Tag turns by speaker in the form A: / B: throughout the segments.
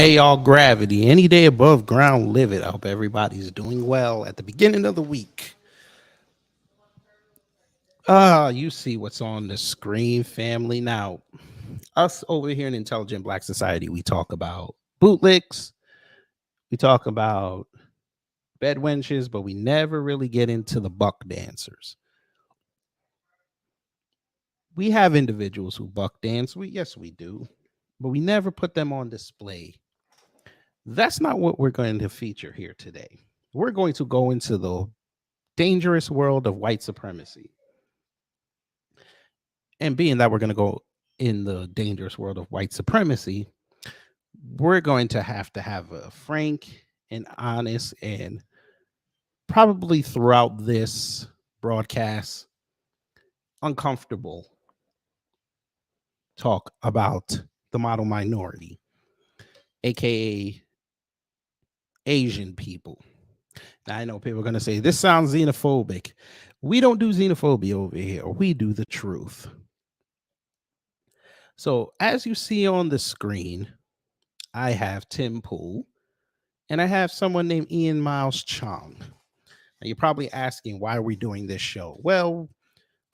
A: Hey y'all, gravity. Any day above ground, live it. I hope everybody's doing well at the beginning of the week. You see what's on the screen, family. Now, us over here in Intelligent Black Society, we talk about bootlicks, we talk about bed wenches, but we never really get into the buck dancers. We have individuals who buck dance. Yes, we do, but we never put them on display. That's not what we're going to feature here today. We're going to go into the dangerous world of white supremacy. And being that we're going to go in the dangerous world of white supremacy, we're going to have a frank and honest and probably throughout this broadcast uncomfortable talk about the model minority, aka Asian people. Now, I know people are going to say this sounds xenophobic. We don't do xenophobia over here. We do the truth. So, as you see on the screen, I have Tim Pool and I have someone named Ian Miles Chong. Now, you're probably asking, why are we doing this show? Well,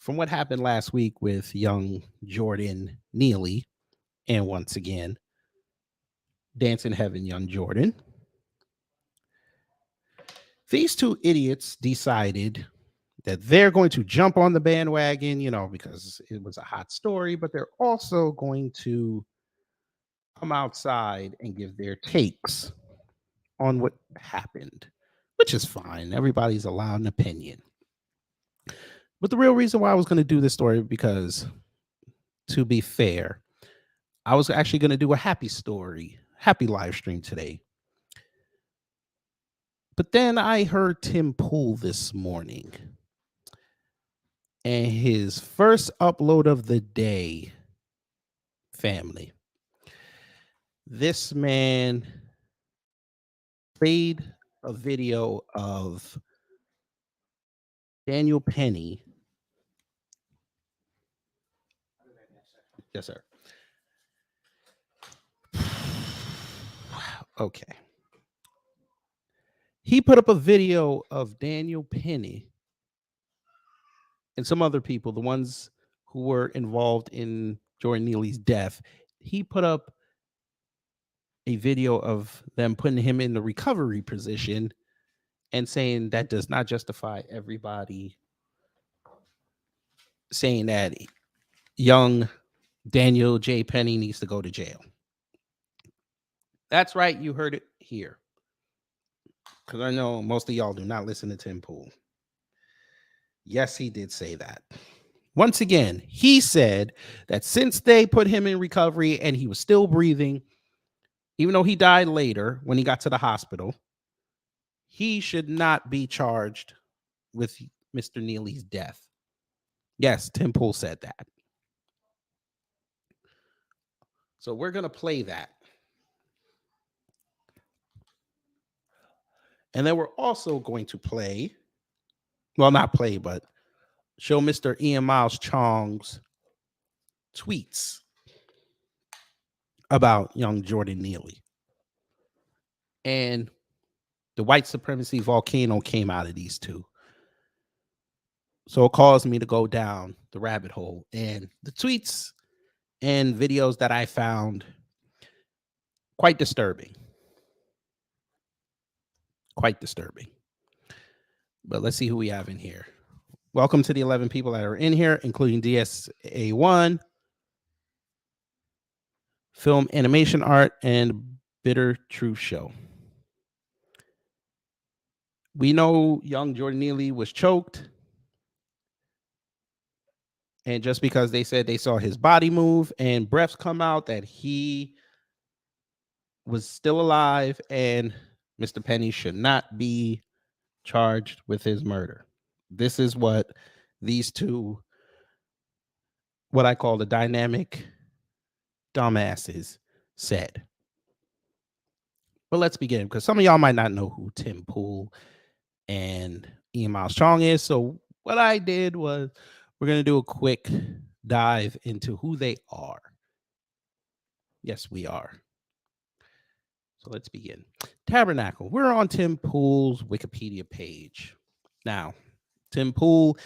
A: from what happened last week with young Jordan Neely, and once again, Dance in Heaven, young Jordan, these two idiots decided that they're going to jump on the bandwagon, because it was a hot story, but they're also going to come outside and give their takes on what happened, which is fine. Everybody's allowed an opinion. But the real reason why I was going to do this story, because to be fair, I was actually going to do a happy live stream today. But then I heard Tim Pool this morning, and his first upload of the day, family. This man played a video of Daniel Penny. Yes, sir. Okay. He put up a video of Daniel Penny and some other people, the ones who were involved in Jordan Neely's death. He put up a video of them putting him in the recovery position and saying that does not justify everybody saying that young Daniel J. Penny needs to go to jail. That's right. You heard it here. Because I know most of y'all do not listen to Tim Pool. Yes, he did say that. Once again, he said that since they put him in recovery and he was still breathing, even though he died later when he got to the hospital, he should not be charged with Mr. Neely's death. Yes, Tim Pool said that. So we're going to play that. And then we're also going to play, well, not play, but show Mr. Ian Miles Chong's tweets about young Jordan Neely. And the white supremacy volcano came out of these two. So it caused me to go down the rabbit hole. And the tweets and videos that I found quite disturbing. Quite disturbing. But let's see who we have in here. Welcome to the 11 people that are in here, including DSA1, Film Animation Art, and Bitter Truth Show. We know young Jordan Neely was choked. And just because they said they saw his body move and breaths come out, that he was still alive and Mr. Penny should not be charged with his murder. This is what these two, what I call the dynamic dumbasses, said. But let's begin, because some of y'all might not know who Tim Pool and Ian Miles Chong is. So what I did was we're going to do a quick dive into who they are. Yes, we are. So let's begin. Tabernacle. We're on Tim Pool's Wikipedia page. Now, Tim Pool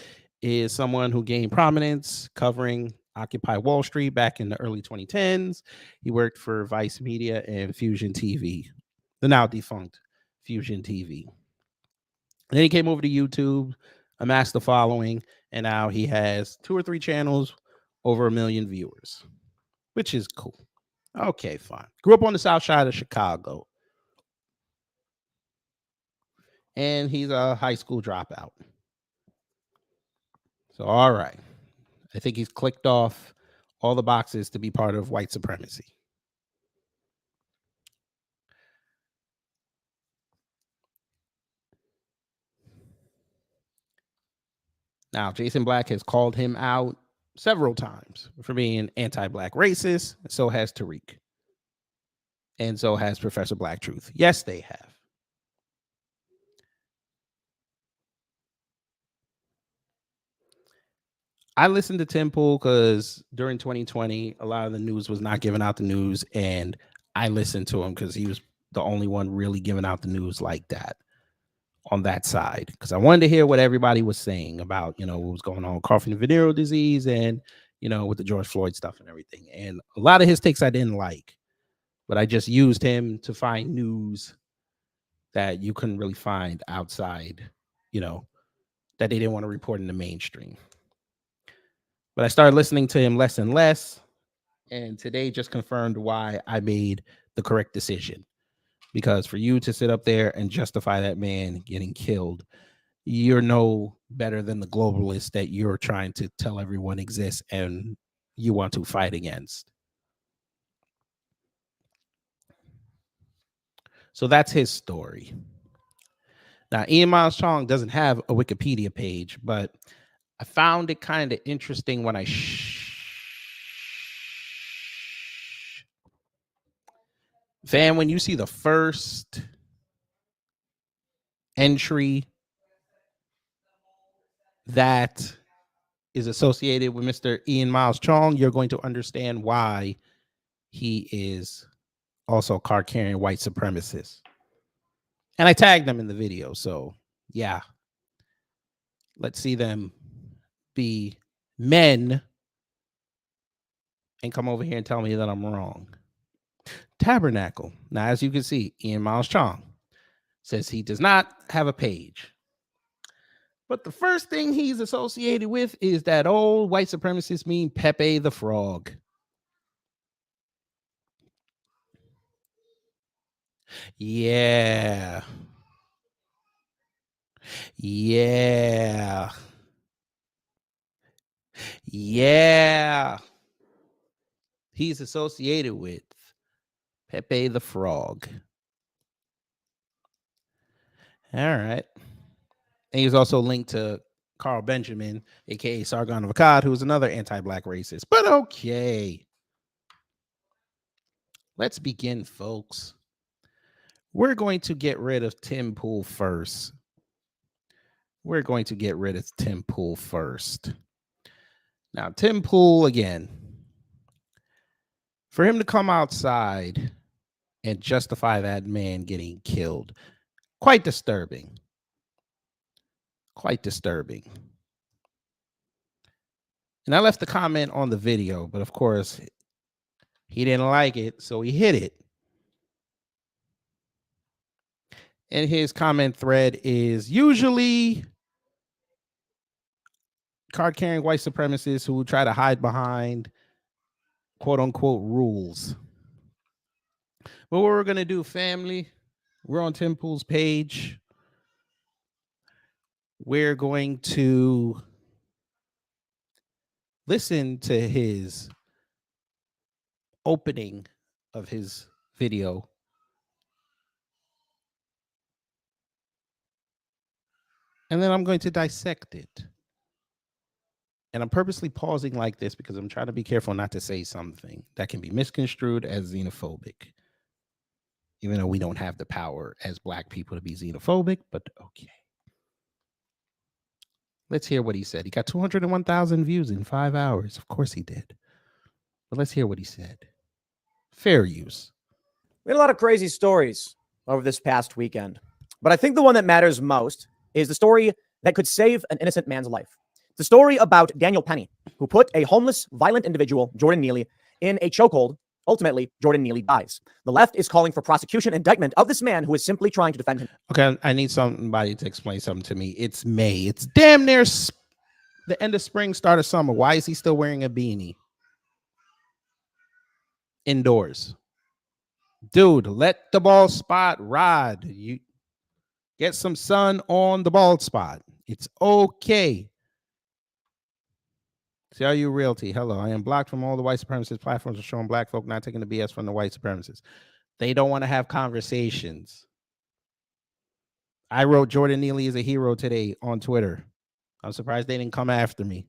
A: is someone who gained prominence covering Occupy Wall Street back in the early 2010s. He worked for Vice Media and Fusion TV, the now defunct Fusion TV. And then he came over to YouTube, amassed a following, and now he has 2 or 3 channels, over 1 million viewers, which is cool. Okay, fine. Grew up on the south side of Chicago. And he's a high school dropout. So, all right. I think he's clicked off all the boxes to be part of white supremacy. Now, Jason Black has called him out several times for being anti-black racist. So has Tariq. And so has Professor Black Truth. Yes, they have. I listened to Tim Pool because during 2020, a lot of the news was not giving out the news. And I listened to him because he was the only one really giving out the news like that on that side. Because I wanted to hear what everybody was saying about, what was going on with coughing and venereal disease and, with the George Floyd stuff and everything. And a lot of his takes I didn't like, but I just used him to find news that you couldn't really find outside, that they didn't want to report in the mainstream. But I started listening to him less and less. And today just confirmed why I made the correct decision. Because for you to sit up there and justify that man getting killed, you're no better than the globalists that you're trying to tell everyone exists and you want to fight against. So that's his story. Now, Ian Miles Chong doesn't have a Wikipedia page, but I found it kind of interesting when I Fam, when you see the first entry that is associated with Mr. Ian Miles Chong, you're going to understand why he is also a card-carrying white supremacist. And I tagged them in the video, so yeah. Let's see them be men and come over here and tell me that I'm wrong. Tabernacle. Now, as you can see, Ian Miles Chong says he does not have a page. But the first thing he's associated with is that old white supremacist meme, Pepe the Frog. Yeah. Yeah. Yeah. He's associated with Pepe the Frog. All right. And he's also linked to Carl Benjamin, aka Sargon of Akkad, who is another anti-black racist. But okay. Let's begin, folks. We're going to get rid of Tim Pool first. Now, Tim Pool, again, for him to come outside and justify that man getting killed, quite disturbing. And I left the comment on the video, but of course, he didn't like it, so he hid it. And his comment thread is usually card-carrying white supremacists who try to hide behind quote-unquote rules. But what we're going to do, family, we're on Tim Pool's page. We're going to listen to his opening of his video. And then I'm going to dissect it. And I'm purposely pausing like this because I'm trying to be careful not to say something that can be misconstrued as xenophobic. Even though we don't have the power as Black people to be xenophobic, but okay. Let's hear what he said. He got 201,000 views in 5 hours. Of course he did. But let's hear what he said. Fair use.
B: We had a lot of crazy stories over this past weekend, but I think the one that matters most is the story that could save an innocent man's life. The story about Daniel Penny, who put a homeless, violent individual, Jordan Neely, in a chokehold. Ultimately, Jordan Neely dies. The left is calling for prosecution indictment of this man who is simply trying to defend him.
A: Okay, I need somebody to explain something to me. It's May. It's damn near the end of spring, start of summer. Why is he still wearing a beanie? Indoors. Dude, let the bald spot ride. You get some sun on the bald spot. It's okay. CRU Realty. Hello. I am blocked from all the white supremacist platforms showing black folk not taking the BS from the white supremacists. They don't want to have conversations. I wrote Jordan Neely is a hero today on Twitter. I'm surprised they didn't come after me,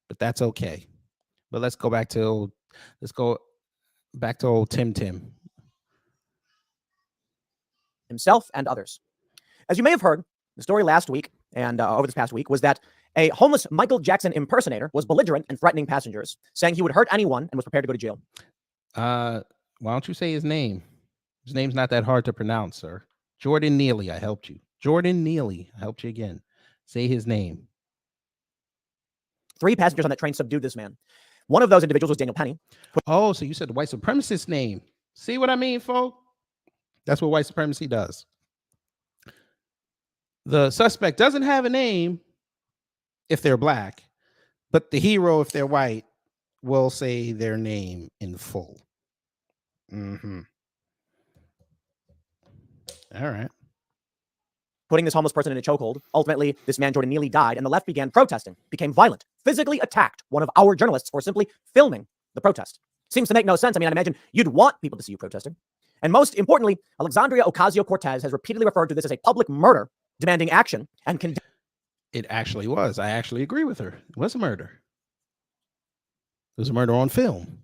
A: but that's okay. But let's go back to old Tim.
B: Himself and others. As you may have heard, the story last week and over this past week was that a homeless Michael Jackson impersonator was belligerent and threatening passengers, saying he would hurt anyone and was prepared to go to jail.
A: Why don't you say his name? His name's not that hard to pronounce, sir. Jordan Neely, I helped you. Jordan Neely, I helped you again. Say his name.
B: 3 passengers on that train subdued this man. One of those individuals was Daniel Penny.
A: Oh, so you said the white supremacist name. See what I mean, folks? That's what white supremacy does. The suspect doesn't have a name if they're black, but the hero, if they're white, will say their name in full. Mm-hmm. All right.
B: Putting this homeless person in a chokehold. Ultimately, this man, Jordan Neely, died, and the left began protesting, became violent, physically attacked one of our journalists for simply filming the protest. Seems to make no sense. I mean, I'd imagine you'd want people to see you protesting. And most importantly, Alexandria Ocasio-Cortez has repeatedly referred to this as a public murder, demanding action and
A: It actually was. I actually agree with her. It was a murder. It was a murder on film.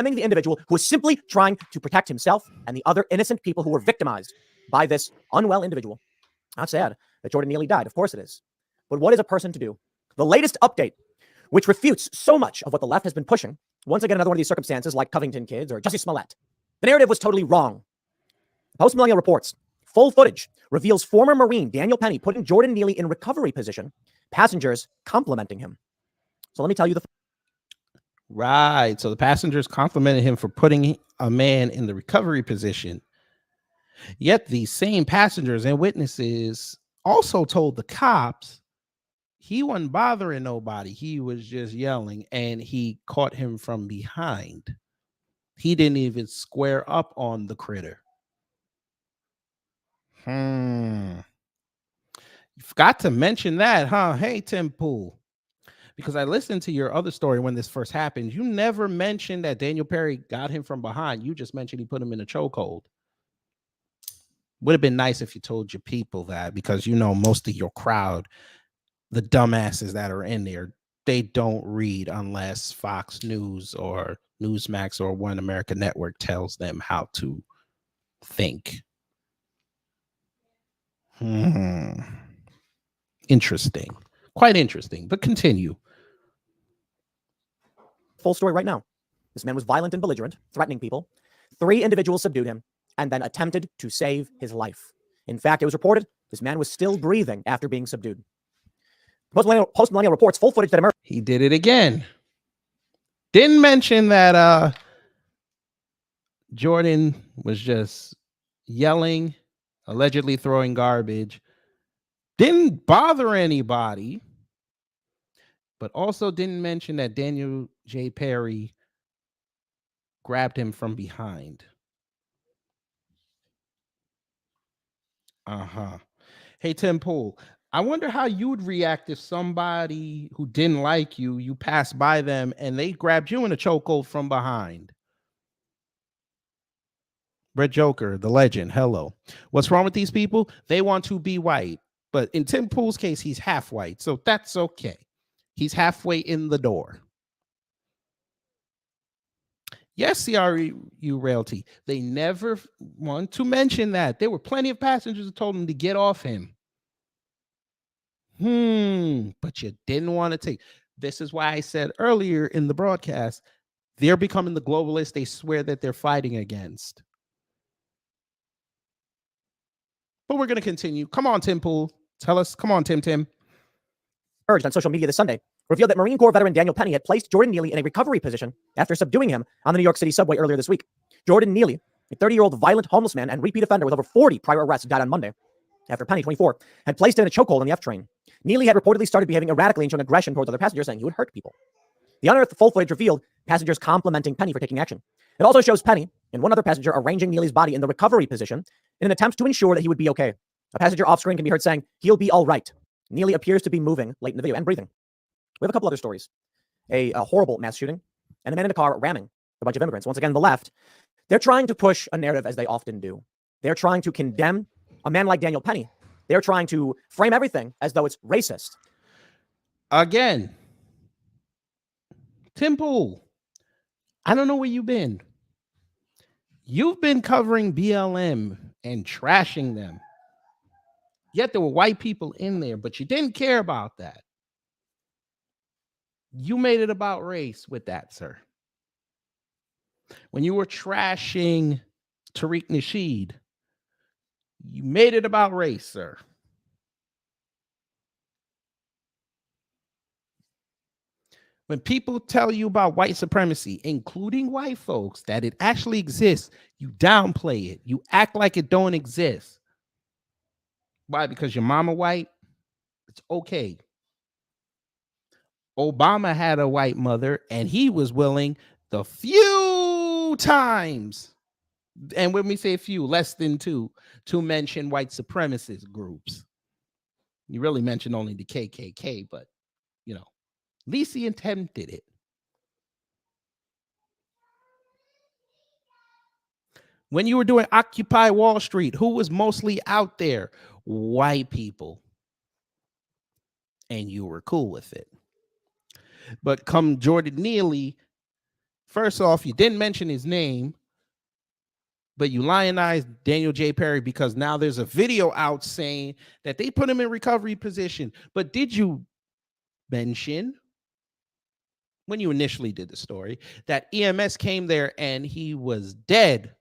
B: condemning the individual who was simply trying to protect himself and the other innocent people who were victimized by this unwell individual. Not sad that Jordan Neely died. Of course it is. But what is a person to do? The latest update, which refutes so much of what the left has been pushing, once again, another one of these circumstances like Covington kids or Jussie Smollett. The narrative was totally wrong. Post-millennial reports, full footage, reveals former Marine Daniel Penny putting Jordan Neely in recovery position, passengers complimenting him. So let me tell you the...
A: Right. So the passengers complimented him for putting a man in the recovery position. Yet these same passengers and witnesses also told the cops he wasn't bothering nobody. He was just yelling, and he caught him from behind. He didn't even square up on the critter. You forgot to mention that, huh? Hey, Tim Pool. Because I listened to your other story when this first happened. You never mentioned that Daniel Perry got him from behind. You just mentioned he put him in a chokehold. Would have been nice if you told your people that, because you know most of your crowd, the dumbasses that are in there, they don't read unless Fox News or Newsmax or One America Network tells them how to think. Interesting. Quite interesting, but continue.
B: Full story right now. This man was violent and belligerent, threatening people. 3 individuals subdued him and then attempted to save his life. In fact, it was reported this man was still breathing after being subdued. Post-millennial reports, full footage that emerged.
A: He did it again. Didn't mention that Jordan was just yelling, allegedly throwing garbage. Didn't bother anybody. But also didn't mention that Daniel J. Perry grabbed him from behind. Hey, Tim Pool, I wonder how you would react if somebody who didn't like you, you passed by them and they grabbed you in a chokehold from behind. Brett Joker, the legend, hello. What's wrong with these people? They want to be white. But in Tim Pool's case, he's half white, so that's okay. He's halfway in the door. Yes, CRU Realty. They never want to mention that. There were plenty of passengers who told him to get off him. But you didn't want to take. This is why I said earlier in the broadcast, they're becoming the globalists they swear that they're fighting against. But we're going to continue. Come on, Tim Pool. Tell us. Come on, Tim.
B: Urged on social media this Sunday revealed that Marine Corps veteran Daniel Penny had placed Jordan Neely in a recovery position after subduing him on the New York City subway earlier this week. Jordan Neely, a 30-year-old violent homeless man and repeat offender with over 40 prior arrests, died on Monday after Penny, 24, had placed him in a chokehold on the F train. Neely had reportedly started behaving erratically and showing aggression towards other passengers, saying he would hurt people. The unearthed full footage revealed passengers complimenting Penny for taking action. It also shows Penny and one other passenger arranging Neely's body in the recovery position in an attempt to ensure that he would be okay. A passenger off screen can be heard saying, "He'll be all right." Neely appears to be moving late in the video and breathing. We have a couple other stories. A horrible mass shooting and a man in a car ramming a bunch of immigrants. Once again, the left, they're trying to push a narrative as they often do. They're trying to condemn a man like Daniel Penny. They're trying to frame everything as though it's racist.
A: Again, Tim Pool, I don't know where you've been. You've been covering BLM and trashing them. Yet there were white people in there, but you didn't care about that. You made it about race with that, sir. When you were trashing Tariq Nasheed, you made it about race, sir. When people tell you about white supremacy, including white folks, that it actually exists, you downplay it. You act like it don't exist. Why? Because your mama white? It's okay. Obama had a white mother, and he was willing the few times, and when we say few, less than two, to mention white supremacist groups. You really mentioned only the KKK, but, you know, at least he attempted it. When you were doing Occupy Wall Street, who was mostly out there? White people. And you were cool with it. But come Jordan Neely, first off, you didn't mention his name, but you lionized Daniel J. Perry because now there's a video out saying that they put him in recovery position. But did you mention, when you initially did the story, that EMS came there and he was dead?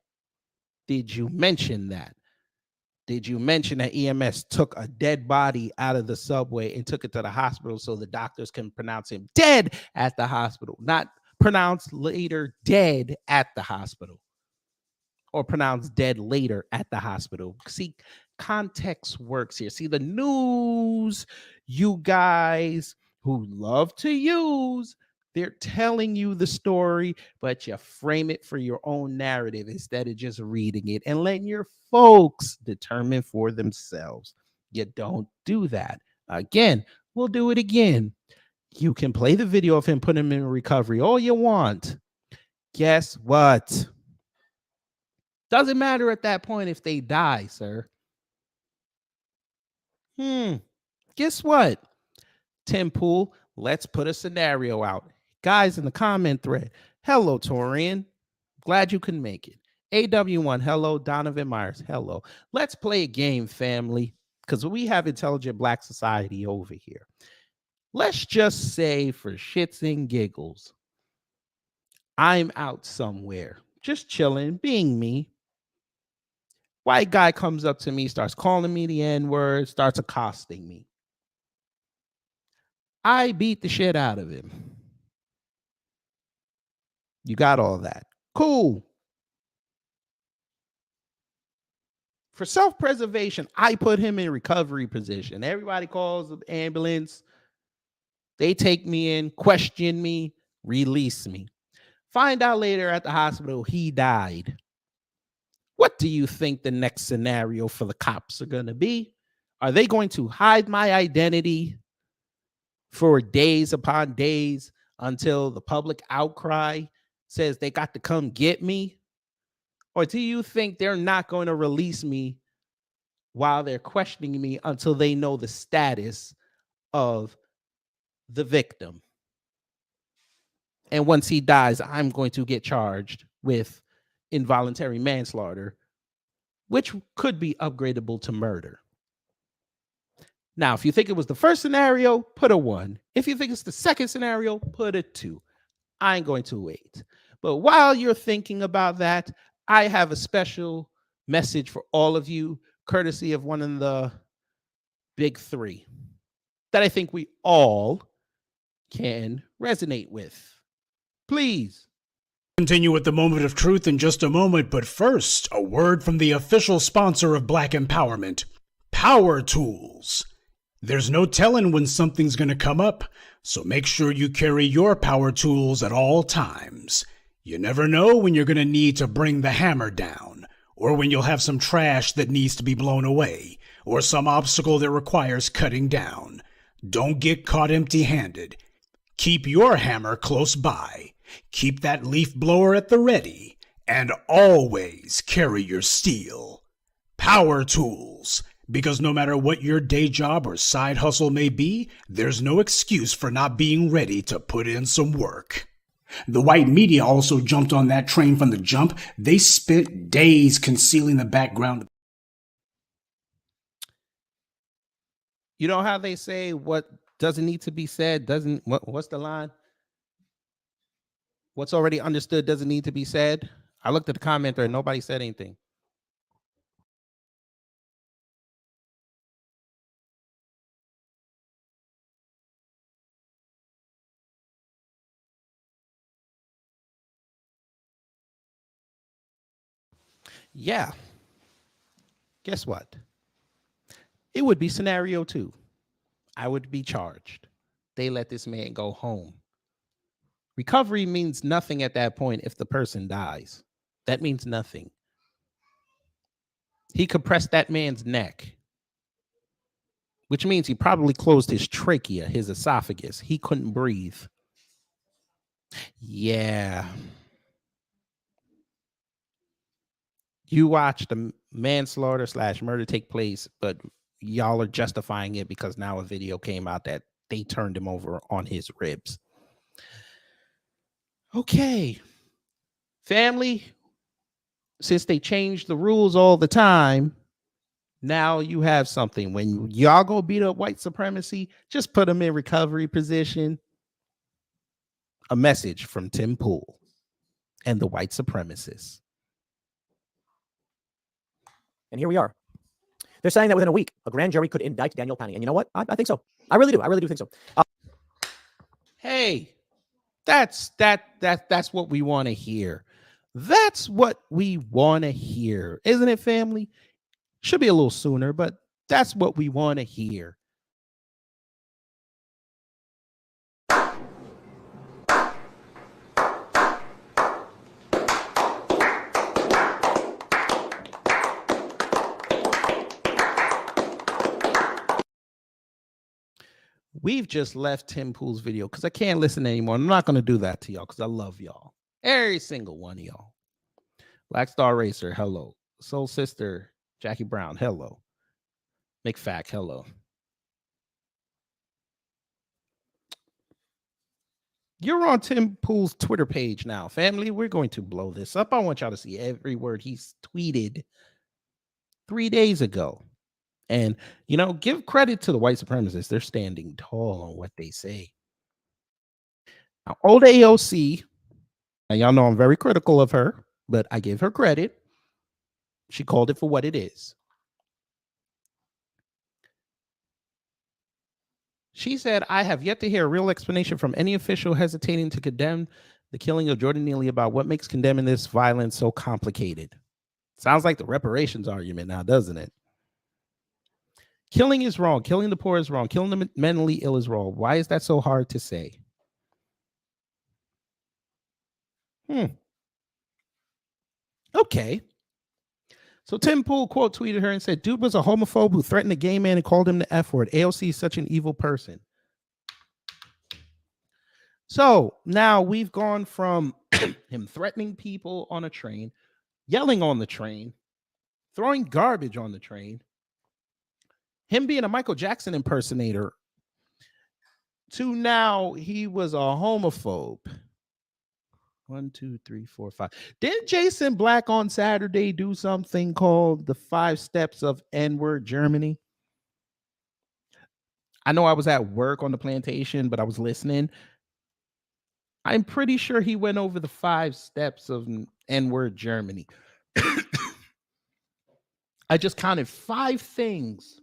A: Did you mention that? Did you mention that EMS took a dead body out of the subway and took it to the hospital so the doctors can pronounce him dead at the hospital, not pronounced later dead at the hospital, or pronounced dead later at the hospital? See, context works here. See, the news, you guys who love to use, they're telling you the story, but you frame it for your own narrative instead of just reading it and letting your folks determine for themselves. You don't do that. Again, we'll do it again. You can play the video of him putting him in recovery all you want. Guess what? Doesn't matter at that point if they die, sir. Guess what? Tim Pool, let's put a scenario out. Guys in the comment thread, hello, Torian. Glad you can make it. AW1, hello. Donovan Myers, hello. Let's play a game, family, because we have intelligent Black society over here. Let's just say, for shits and giggles, I'm out somewhere, just chilling, being me. White guy comes up to me, starts calling me the N-word, starts accosting me. I beat the shit out of him. You got all that. Cool. For self-preservation, I put him in recovery position. Everybody calls the ambulance. They take me in, question me, release me. Find out later at the hospital he died. What do you think the next scenario for the cops are going to be? Are they going to hide my identity for days upon days until the public outcry says they got to come get me? Or do you think they're not going to release me while they're questioning me until they know the status of the victim? And once he dies, I'm going to get charged with involuntary manslaughter, which could be upgradable to murder. Now, if you think it was the first scenario, put a 1. If you think it's the second scenario, put a 2. I ain't going to wait. But while you're thinking about that, I have a special message for all of you, courtesy of one of the big 3 that I think we all can resonate with. Please.
C: Continue with the moment of truth in just a moment, but first, a word from the official sponsor of Black Empowerment, Power Tools. There's no telling when something's going to come up, so make sure you carry your power tools at all times. You never know when you're going to need to bring the hammer down, or when you'll have some trash that needs to be blown away, or some obstacle that requires cutting down. Don't get caught empty-handed. Keep your hammer close by. Keep that leaf blower at the ready, and always carry your steel. Power Tools, because no matter what your day job or side hustle may be, there's no excuse for not being ready to put in some work. The white media also jumped on that train from the jump. They spent days concealing the background.
A: You know how they say what doesn't need to be said doesn't, what's the line? What's already understood doesn't need to be said. I looked at the commenter and nobody said anything. Yeah. Guess what? It would be scenario 2. I would be charged. They let this man go home. Recovery means nothing at that point if the person dies. That means nothing. He compressed that man's neck, which means he probably closed his trachea, his esophagus. He couldn't breathe. Yeah. You watch the manslaughter / murder take place, but y'all are justifying it because now a video came out that they turned him over on his ribs. Okay. Family, since they change the rules all the time, now you have something. When y'all go beat up white supremacy, just put them in recovery position. A message from Tim Pool and the white supremacists.
B: And here we are. They're saying that within a week, a grand jury could indict Daniel Penny. And you know what? I think so. I really do. I really do think so.
A: Hey, that's what we want to hear. That's what we want to hear. Isn't it, family? Should be a little sooner, but that's what we want to hear. We've just left Tim Pool's video because I can't listen anymore. I'm not going to do that to y'all because I love y'all. Every single one of y'all. Black Star Racer, hello. Soul Sister, Jackie Brown, hello. McFack, hello. You're on Tim Pool's Twitter page now. Family, we're going to blow this up. I want y'all to see every word he's tweeted 3 days ago. And, you know, give credit to the white supremacists. They're standing tall on what they say. Now, old AOC, now y'all know I'm very critical of her, but I give her credit. She called it for what it is. She said, I have yet to hear a real explanation from any official hesitating to condemn the killing of Jordan Neely about what makes condemning this violence so complicated. Sounds like the reparations argument now, doesn't it? Killing is wrong. Killing the poor is wrong. Killing the mentally ill is wrong. Why is that so hard to say? Okay. So Tim Pool quote tweeted her and said, dude was a homophobe who threatened a gay man and called him the F word. AOC is such an evil person. So now we've gone from him threatening people on a train, yelling on the train, throwing garbage on the train, him being a Michael Jackson impersonator, to now he was a homophobe. 1, 2, 3, 4, 5. Didn't Jason Black on Saturday do something called the 5 steps of N-word Germany? I know I was at work on the plantation, but I was listening. I'm pretty sure he went over the 5 steps of N-word Germany. I just counted 5 things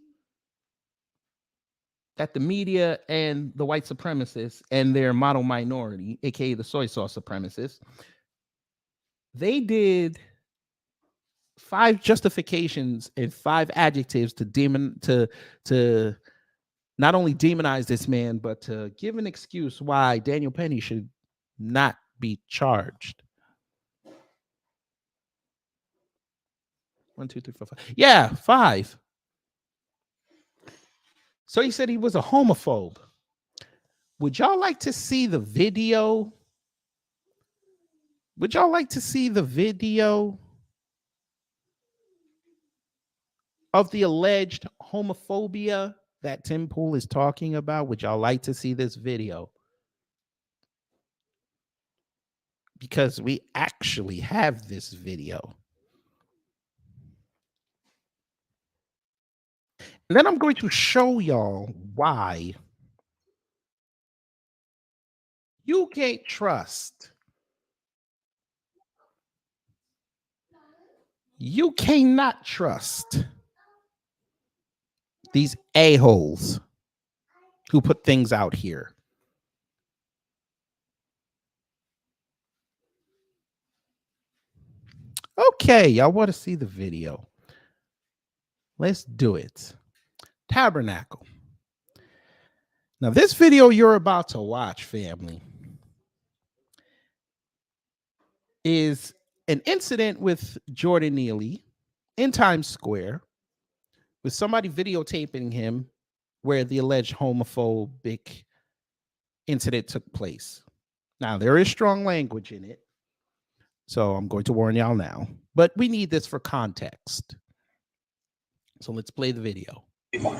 A: that the media and the white supremacists and their model minority, aka the soy sauce supremacists, they did 5 justifications and 5 adjectives to not only demonize this man, but to give an excuse why Daniel Penny should not be charged. 1, 2, 3, 4, 5. Yeah, 5. So he said he was a homophobe. Would y'all like to see the video? Would y'all like to see the video of the alleged homophobia that Tim Pool is talking about? Would y'all like to see this video? Because we actually have this video. And then I'm going to show y'all why you can't trust. You cannot trust these a-holes who put things out here. Okay, y'all want to see the video. Let's do it. Tabernacle. Now, this video you're about to watch, family, is an incident with Jordan Neely in Times Square with somebody videotaping him where the alleged homophobic incident took place. Now, there is strong language in it, so I'm going to warn y'all now, but we need this for context. So let's play the video.
D: What,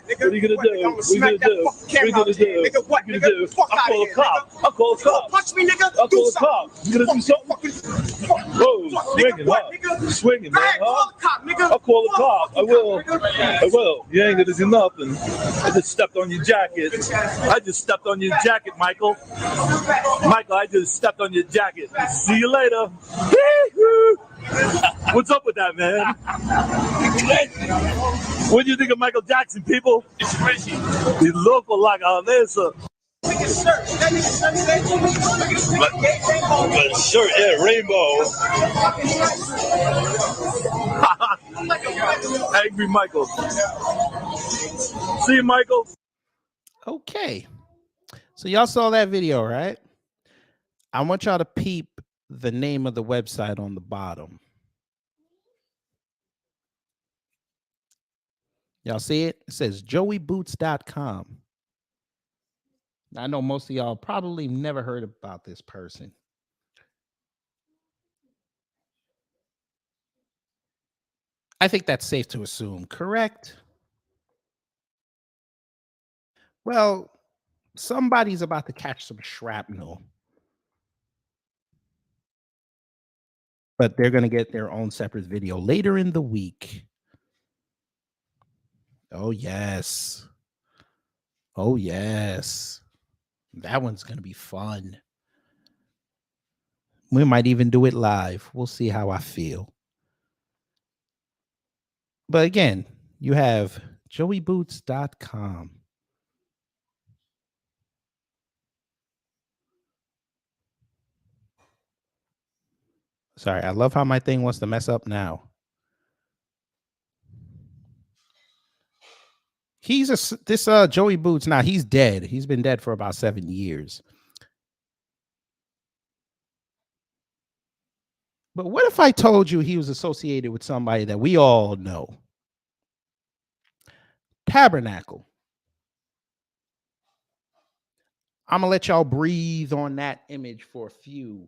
D: nigga? What are you gonna do? What are you gonna do? What are you gonna do? Nigga, what, nigga? Fuck out of here, nigga. I'll call a cop. Punch me, nigga. I'll call a cop. You gonna do something? Whoa, swinging, huh? Swinging, man, huh? I'll call a cop. I will. I will. You ain't gonna do nothing. I just stepped on your jacket. I just stepped on your jacket, Michael. Michael, I just stepped on your jacket. See you later. What's up with that, man? What do you think of Michael Jackson, people? It's crazy. He's local like Alessa. But shirt, yeah, rainbow. Angry Michael. See you, Michael.
A: Okay. So y'all saw that video, right? I want y'all to peep the name of the website on the bottom. Y'all see it? It says joeyboots.com. I know most of y'all probably never heard about this person. I think that's safe to assume, correct? Well, somebody's about to catch some shrapnel. But they're going to get their own separate video later in the week. Oh, yes. Oh, yes. That one's going to be fun. We might even do it live. We'll see how I feel. But again, you have joeyboots.com. Sorry, I love how my thing wants to mess up now. This Joey Boots, now he's dead. He's been dead for about 7 years. But what if I told you he was associated with somebody that we all know? Tabernacle. I'm going to let y'all breathe on that image for a few.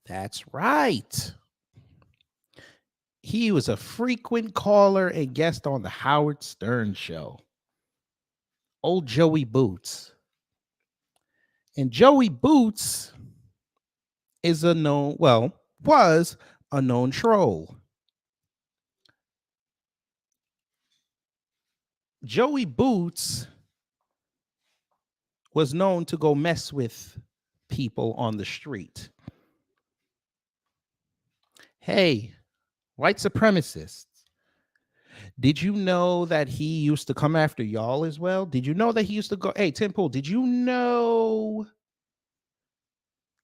A: That's right. He was a frequent caller and guest on the Howard Stern show. Old Joey Boots. And Joey Boots is was a known troll. Joey Boots was known to go mess with people on the street. Hey, white supremacists, did you know that he used to come after y'all as well? Did you know that he used to go, hey, Tim Pool, did you know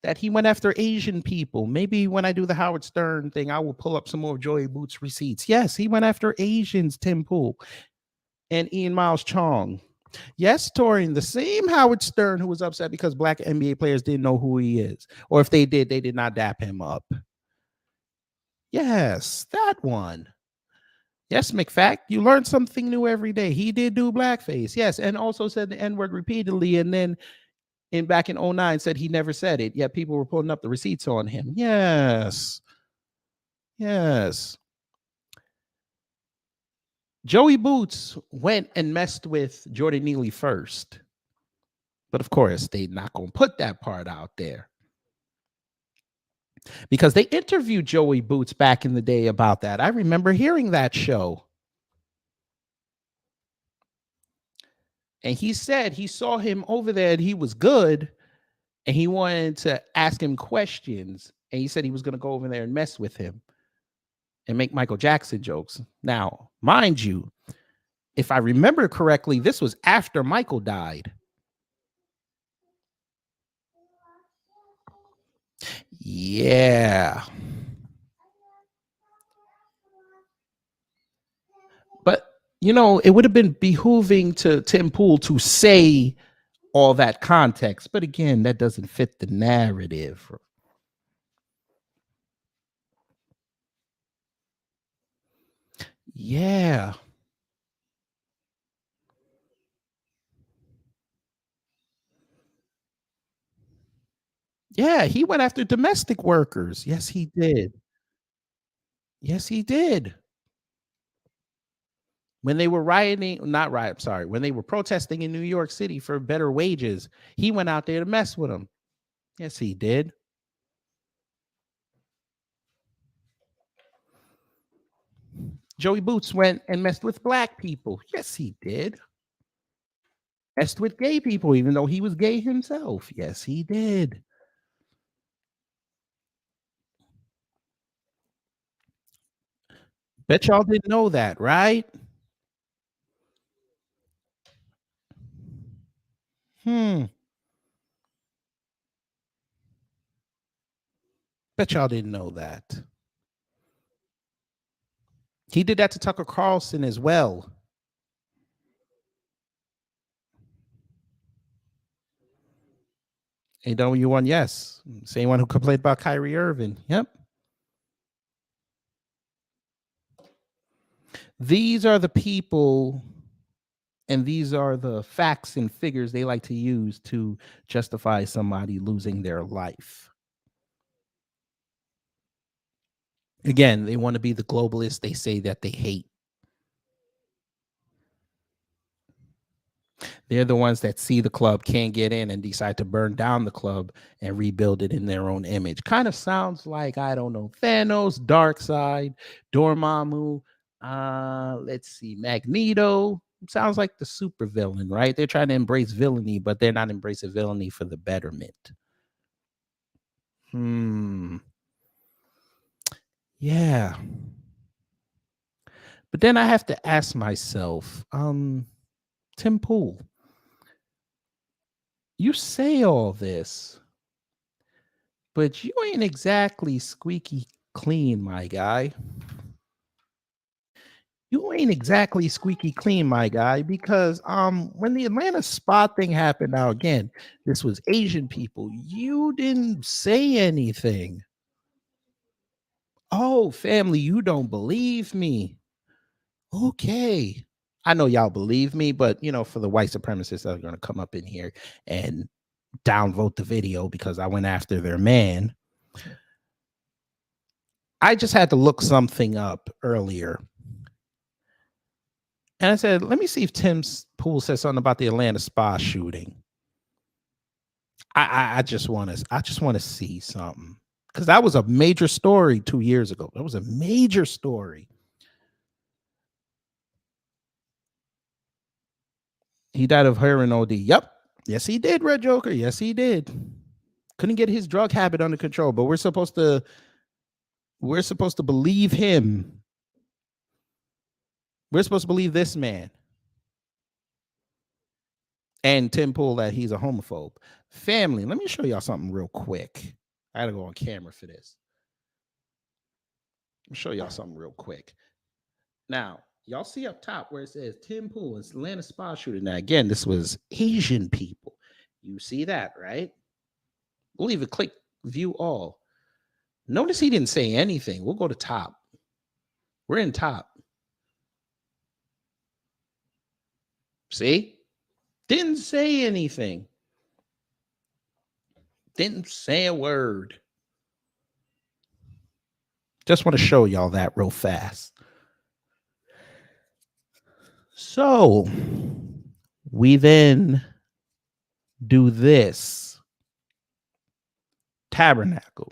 A: that he went after Asian people? Maybe when I do the Howard Stern thing, I will pull up some more of Joey Boots receipts. Yes, he went after Asians, Tim Pool, and Ian Miles Chong. Yes, Torian, the same Howard Stern who was upset because black NBA players didn't know who he is. Or if they did not dap him up. Yes, that one. Yes, McFact, you learn something new every day. He did do blackface. Yes, and also said the N-word repeatedly, and then back in 2009 said he never said it, yet people were pulling up the receipts on him. Yes. Yes. Joey Boots went and messed with Jordan Neely first. But of course, they're not going to put that part out there. Because they interviewed Joey Boots back in the day about that. I remember hearing that show. And he said he saw him over there and he was good. And he wanted to ask him questions. And he said he was going to go over there and mess with him and make Michael Jackson jokes. Now, mind you, if I remember correctly, this was after Michael died. Yeah. But, you know, it would have been behooving to Tim Pool to say all that context. But again, that doesn't fit the narrative. Yeah. Yeah, he went after domestic workers. Yes, he did. Yes, he did. When they were rioting, not riot, sorry, when they were protesting in New York City for better wages, he went out there to mess with them. Yes, he did. Joey Boots went and messed with black people. Yes, he did. Messed with gay people, even though he was gay himself. Yes, he did. Bet y'all didn't know that, right? Bet y'all didn't know that. He did that to Tucker Carlson as well. AW1, yes. Same one who complained about Kyrie Irving. Yep. These are the people and these are the facts and figures they like to use to justify somebody losing their life. Again, they want to be the globalists they say that they hate. They're the ones that see the club, can't get in, and decide to burn down the club and rebuild it in their own image. Kind of sounds like, I don't know, Thanos, Darkseid, Dormammu, let's see, Magneto. Sounds like the supervillain, right? They're trying to embrace villainy, but they're not embracing villainy for the betterment. Yeah. But then I have to ask myself, Tim Pool, you say all this, but you ain't exactly squeaky clean, my guy. You ain't exactly squeaky clean, my guy, because when the Atlanta Spa thing happened, now again, this was Asian people, you didn't say anything. Oh, family, you don't believe me. Okay. I know y'all believe me, but you know, for the white supremacists that are going to come up in here and downvote the video because I went after their man, I just had to look something up earlier. And I said, let me see if Tim Pool said something about the Atlanta Spa shooting. I just want to see something. because that was a major story 2 years ago. That was a major story. He died of heroin OD. Yep. Yes, he did, Red Joker. Yes, he did. Couldn't get his drug habit under control, but we're supposed to believe him. We're supposed to believe this man. And Tim Pool that he's a homophobe. Family, let me show y'all something real quick. I gotta go on camera for this. Let me show y'all something real quick. Now, y'all see up top where it says Tim Pool, it's Atlanta spa shooter. Now, again, this was Asian people. You see that, right? We'll even click view all. Notice he didn't say anything. We'll go to top. We're in top. See? Didn't say anything. Didn't say a word. Just want to show y'all that real fast. So we then do this. Tabernacle.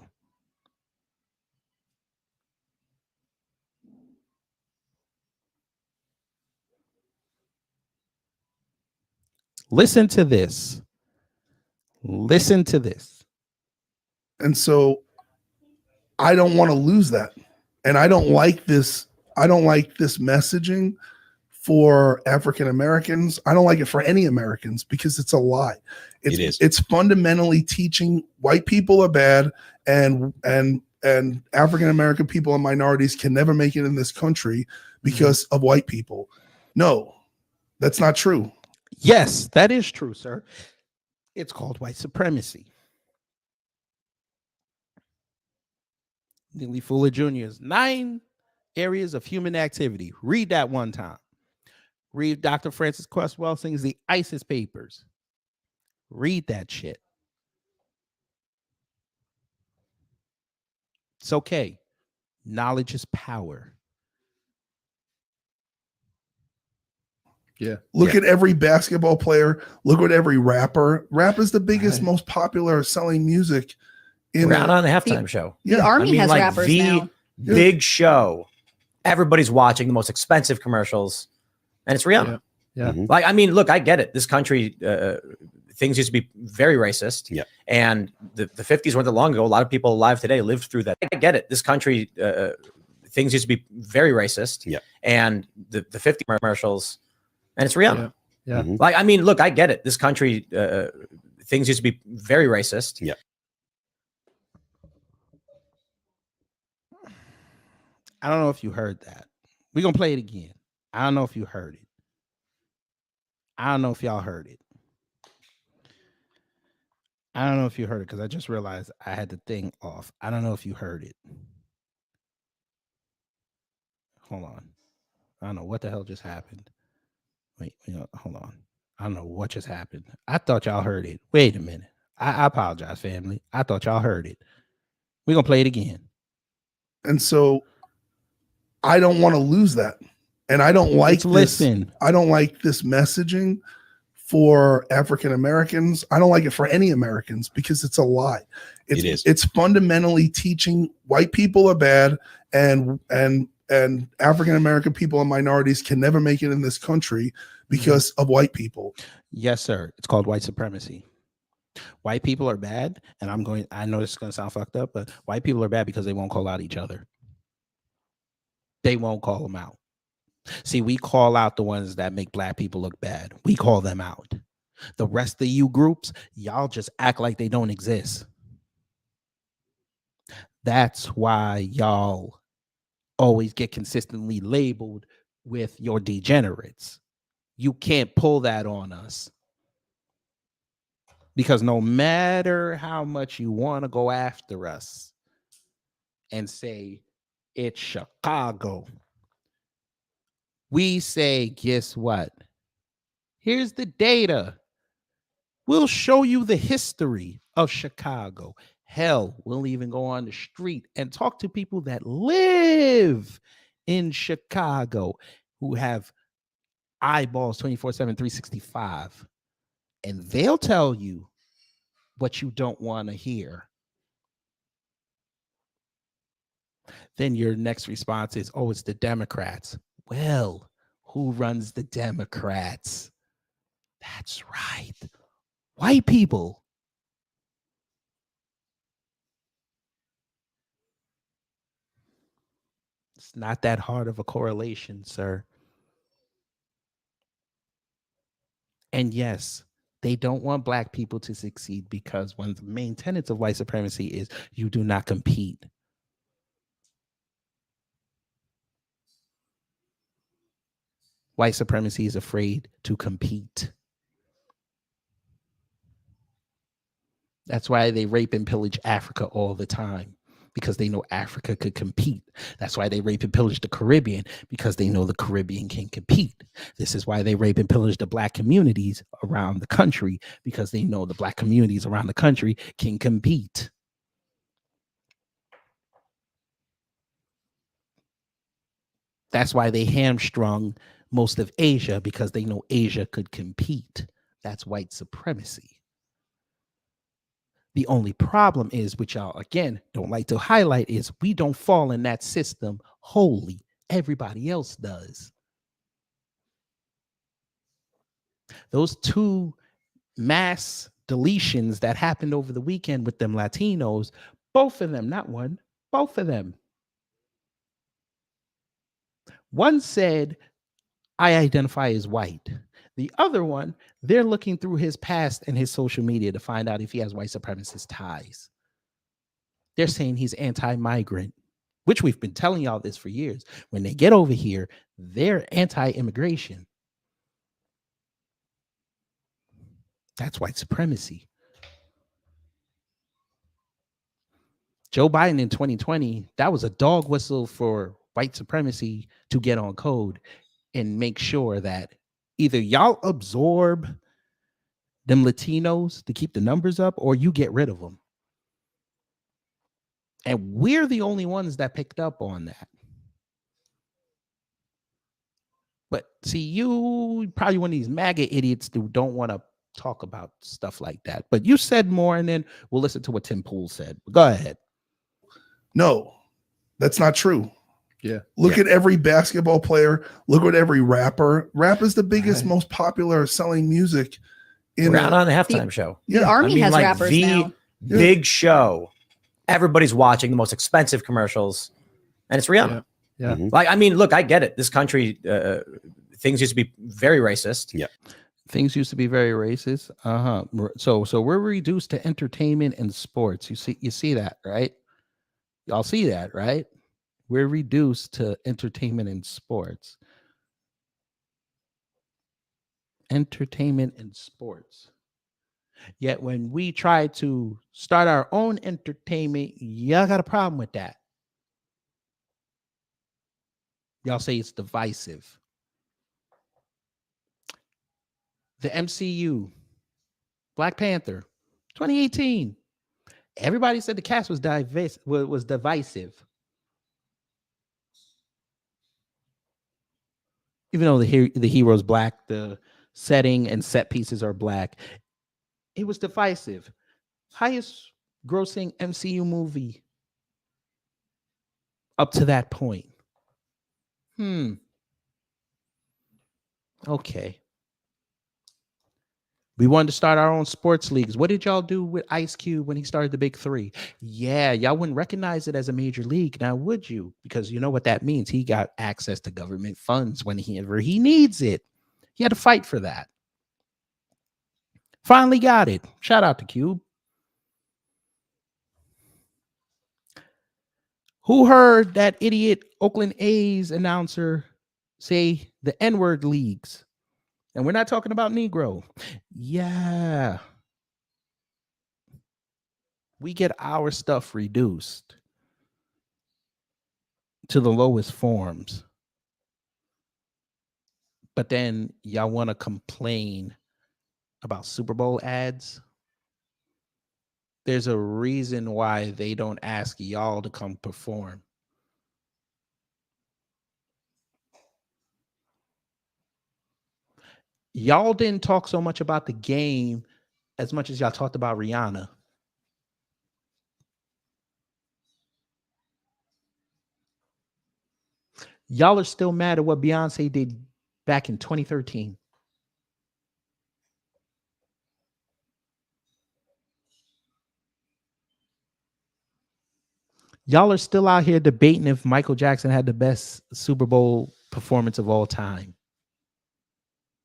A: Listen to this. Listen to this.
E: And so I don't want to lose that. And I don't like this. I don't like this messaging for African Americans. I don't like it for any Americans because it's a lie. It's fundamentally teaching white people are bad and African American people and minorities can never make it in this country because of white people. No, that's not true.
A: Yes, that is true, sir. It's called white supremacy. Neely Fuller Jr.'s 9 areas of human activity. Read that one time. Read Dr. Francis Quest Welsing's The ISIS Papers. Read that shit. It's okay. Knowledge is power.
E: Yeah. Look at every basketball player. Look at every rapper. Rap is the biggest,
A: Right.
E: most popular selling music.
B: Around on the halftime show.
E: Yeah.
F: The Army has
B: like
F: rappers
B: the
F: now.
B: big show. Everybody's watching the most expensive commercials, and it's Rihanna.
E: Yeah.
B: Like, I mean, look, I get it. This country, things used to be very racist.
G: Yeah.
B: And the 50s weren't that long ago. A lot of people alive today lived through that. I get it. This country, things used to be very racist.
G: Yeah.
B: And the 50 commercials, and it's Rihanna.
E: Yeah.
B: Like, I mean, look, I get it. This country, things used to be very racist.
G: Yeah.
A: I don't know if you heard that. We're going to play it again. I don't know if you heard it. I don't know if y'all heard it. I don't know if you heard it because I just realized I had the thing off. I don't know if you heard it. Hold on. I don't know what the hell just happened. Wait, hold on. I don't know what just happened. I thought y'all heard it. Wait a minute. I apologize, family. I thought y'all heard it. We're going to play it again.
E: And so I don't want to lose that. And I don't like this.
A: Listen.
E: I don't like this messaging for African Americans. I don't like it for any Americans because it's a lie. It's fundamentally teaching white people are bad and African American people and minorities can never make it in this country because of white people.
A: Yes, sir. It's called white supremacy. White people are bad, and I know this is going to sound fucked up, but white people are bad because they won't call out each other. They won't call them out. See, we call out the ones that make black people look bad. We call them out. The rest of you groups, y'all just act like they don't exist. That's why y'all always get consistently labeled with your degenerates. You can't pull that on us. Because no matter how much you want to go after us and say it's Chicago, we say, guess what? Here's the data. We'll show you the history of Chicago. Hell, we'll even go on the street and talk to people that live in Chicago who have eyeballs 24/7, 365. And they'll tell you what you don't want to hear. Then your next response is, oh, it's the Democrats. Well, who runs the Democrats? That's right. White people. It's not that hard of a correlation, sir. And yes, they don't want black people to succeed because one of the main tenets of white supremacy is you do not compete. White supremacy is afraid to compete. That's why they rape and pillage Africa all the time, because they know Africa could compete. That's why they rape and pillage the Caribbean, because they know the Caribbean can compete. This is why they rape and pillage the black communities around the country, because they know the black communities around the country can compete. That's why they hamstrung most of Asia, because they know Asia could compete. That's white supremacy. The only problem is, which y'all, again, don't like to highlight, is we don't fall in that system wholly. Everybody else does. Those two mass deletions that happened over the weekend with them Latinos, both of them, not one, both of them. One said, I identify as white. The other one, they're looking through his past and his social media to find out if he has white supremacist ties. They're saying he's anti-migrant, which we've been telling y'all this for years. When they get over here, they're anti-immigration. That's white supremacy. Joe Biden in 2020, that was a dog whistle for white supremacy to get on code and make sure that either y'all absorb them Latinos to keep the numbers up, or you get rid of them. And we're the only ones that picked up on that. But see, you probably one of these MAGA idiots who don't want to talk about stuff like that. But you said more, and then we'll listen to what Tim Pool said. Go ahead.
E: No, that's not true.
A: Yeah.
E: Look at every basketball player. Look at every rapper. Rap is the biggest, most popular selling music.
B: We're out on the halftime show.
F: The Army has rappers now.
B: Big show. Everybody's watching the most expensive commercials, and it's Rihanna.
A: Yeah.
B: Like, I mean, look, I get it. This country, things used to be very racist.
G: Yeah.
A: Things used to be very racist. So we're reduced to entertainment and sports. You see that, right? Y'all see that, right? We're reduced to entertainment and sports. Entertainment and sports. Yet when we try to start our own entertainment, y'all got a problem with that. Y'all say it's divisive. The MCU, Black Panther, 2018. Everybody said the cast was divisive. Even though the hero's black, the setting and set pieces are black, it was divisive. Highest grossing MCU movie up to that point. Okay. We wanted to start our own sports leagues. What did y'all do with Ice Cube when he started the Big Three? Yeah, y'all wouldn't recognize it as a major league now, would you? Because you know what that means. He got access to government funds whenever he needs it. He had to fight for that. Finally got it. Shout out to Cube. Who heard that idiot Oakland A's announcer say the N-word leagues? And we're not talking about Negro. Yeah. We get our stuff reduced to the lowest forms. But then y'all want to complain about Super Bowl ads. There's a reason why they don't ask y'all to come perform. Y'all didn't talk so much about the game as much as y'all talked about Rihanna. Y'all are still mad at what Beyonce did back in 2013. Y'all are still out here debating if Michael Jackson had the best Super Bowl performance of all time.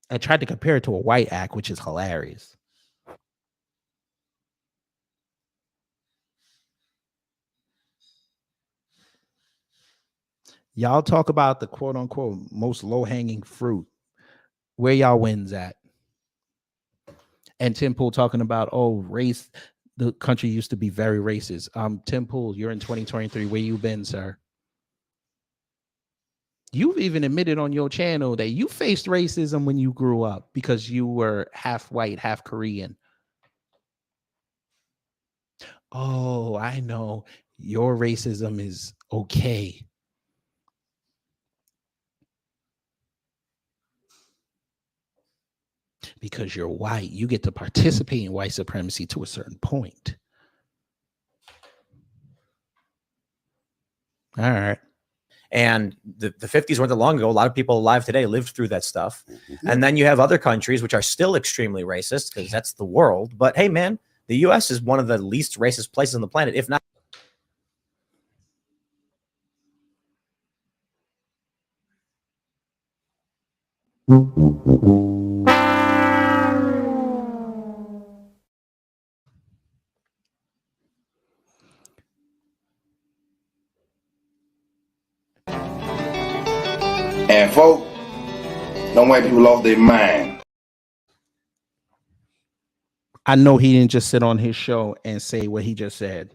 A: I tried to compare it to a white act, which is hilarious. Y'all talk about the quote unquote most low hanging fruit. Where y'all wins at? And Tim Pool talking about, oh, race. The country used to be very racist. Tim Pool, you're in 2023. Where you been, sir? You've even admitted on your channel that you faced racism when you grew up because you were half white, half Korean. Oh, I know. Your racism is okay. Because you're white, you get to participate in white supremacy to a certain point. All right.
B: And the 50s weren't that long ago. A lot of people alive today lived through that stuff. And then you have other countries which are still extremely racist because that's the world. But hey, man, the US is one of the least racist places on the planet, if not.
G: And folk, them white people lost their mind.
A: I know he didn't just sit on his show and say what he just said.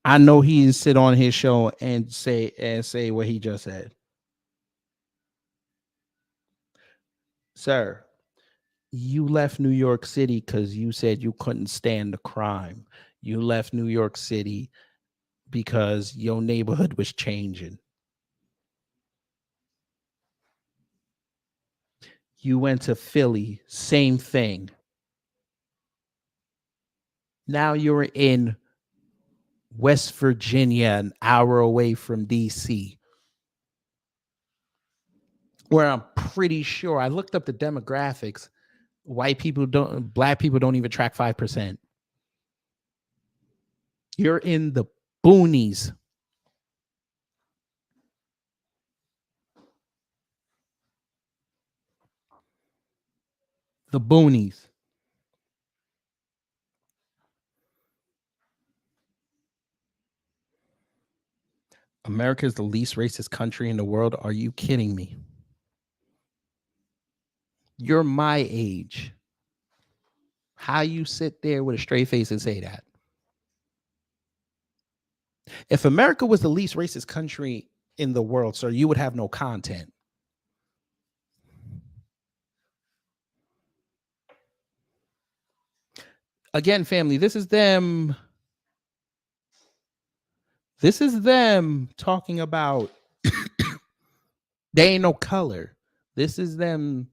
A: I know he didn't sit on his show and say what he just said. Sir, you left New York City because you said you couldn't stand the crime. You left New York City because your neighborhood was changing. You went to Philly, same thing. Now you're in West Virginia, an hour away from DC, where I'm pretty sure I looked up the demographics. Black people don't even track 5%. You're in the boonies. The boonies. America is the least racist country in the world. Are you kidding me? You're my age. How you sit there with a straight face and say that? If America was the least racist country in the world, sir, you would have no content. Again, family, this is them talking about there ain't no color. This is them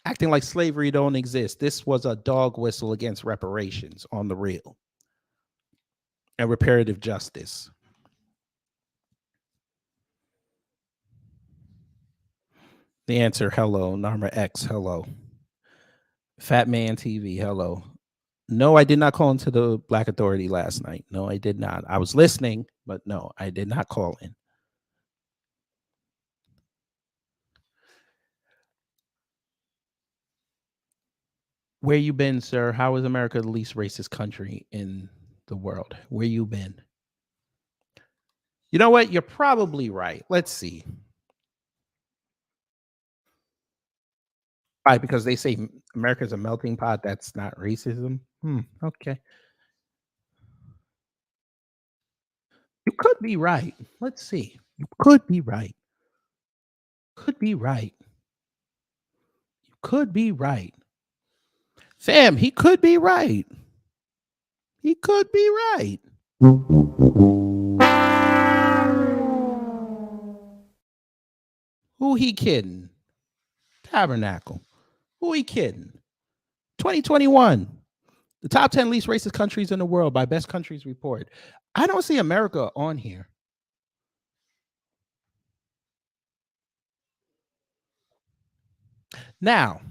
A: acting like slavery don't exist. This was a dog whistle against reparations on the real and reparative justice. The answer, hello. Narma X, hello. Fat Man TV, hello. No, I did not call into the Black Authority last night. No, I did not. I was listening, but no, I did not call in. Where you been, sir? How is America the least racist country in the world? Where you been? You know what? You're probably right. Let's see. Right, because they say America's a melting pot. That's not racism. Okay. You could be right. Let's see. You could be right. Could be right. You could be right. Fam, he could be right. He could be right. Who he kidding? Tabernacle. Who he kidding? 2021. The top 10 least racist countries in the world by Best Countries Report. I don't see America on here. Now,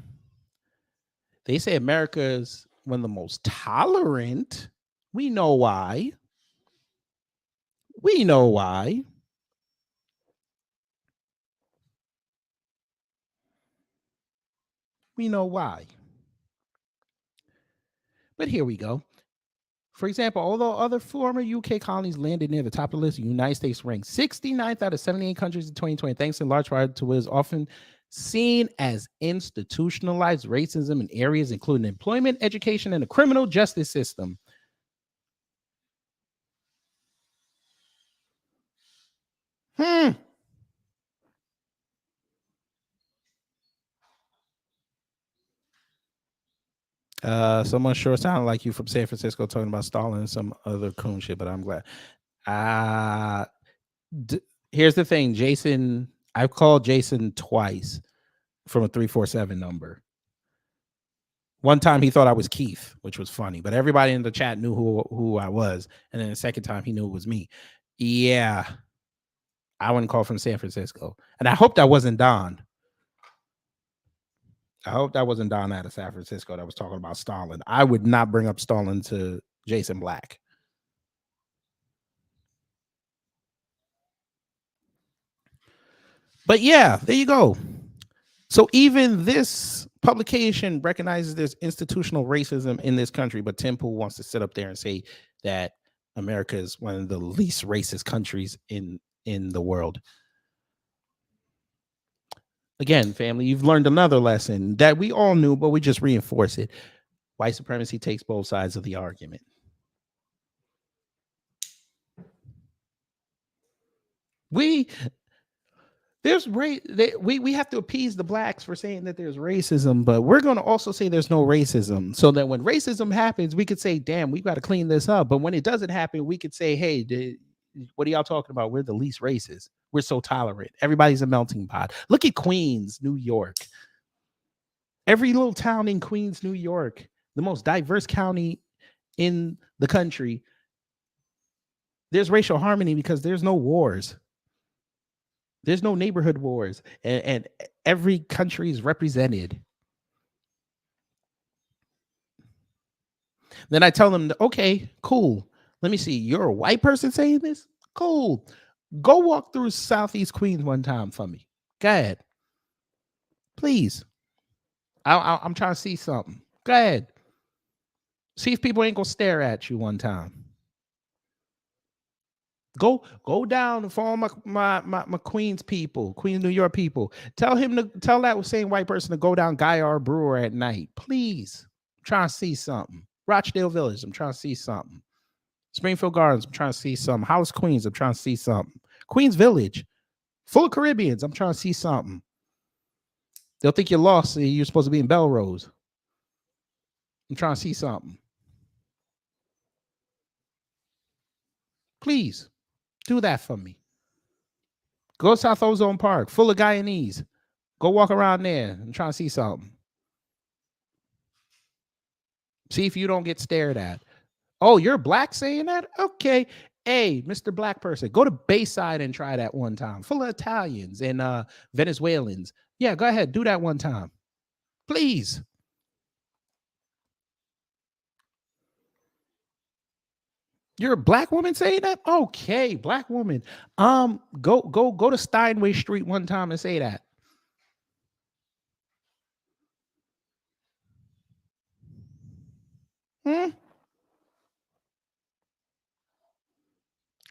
A: they say America is one of the most tolerant. We know why. We know why. We know why. But here we go. For example, although other former UK colonies landed near the top of the list, the United States ranked 69th out of 78 countries in 2020, thanks in large part to what is often seen as institutionalized racism in areas including employment, education, and the criminal justice system. Someone sure sounded like you from San Francisco talking about Stalin and some other coon shit, but I'm glad. Here's the thing, Jason. I've called Jason twice from a 347 number. One time he thought I was Keith, which was funny, but everybody in the chat knew who I was. And then the second time he knew it was me. Yeah, I wouldn't call from San Francisco. And I hope that wasn't Don. I hope that wasn't Don out of San Francisco that was talking about Stalin. I would not bring up Stalin to Jason Black. But yeah, there you go. So even this publication recognizes there's institutional racism in this country, but Tim Pool wants to sit up there and say that America is one of the least racist countries in the world. Again, family, you've learned another lesson that we all knew, but we just reinforce it. White supremacy takes both sides of the argument. We have to appease the blacks for saying that there's racism, but we're going to also say there's no racism, so that when racism happens, we could say, damn, we got to clean this up. But when it doesn't happen, we could say, hey, what are y'all talking about? We're the least racist. We're so tolerant. Everybody's a melting pot. Look at Queens, New York. Every little town in Queens, New York, the most diverse county in the country, there's racial harmony because there's no wars. There's no neighborhood wars, and every country is represented. Then I tell them, okay, cool. Let me see. You're a white person saying this? Cool. Go walk through Southeast Queens one time for me. Go ahead. Please. I'm trying to see something. Go ahead. See if people ain't going to stare at you one time. Go down for all my Queens people, Queens, New York people. Tell that same white person to go down Guy R. Brewer at night. Please. I'm trying to see something. Rochdale Village, I'm trying to see something. Springfield Gardens, I'm trying to see something. House Queens, I'm trying to see something. Queens Village, full of Caribbeans, I'm trying to see something. They'll think you're lost. You're supposed to be in Belrose. I'm trying to see something. Please. Do that for me. Go to South Ozone Park, full of Guyanese. Go walk around there and try to see something. See if you don't get stared at. Oh, you're black saying that? Okay. Hey, Mr. Black person, go to Bayside and try that one time. Full of Italians and Venezuelans. Yeah, go ahead. Do that one time. Please. You're a black woman saying that? Okay, black woman. Go to Steinway Street one time and say that.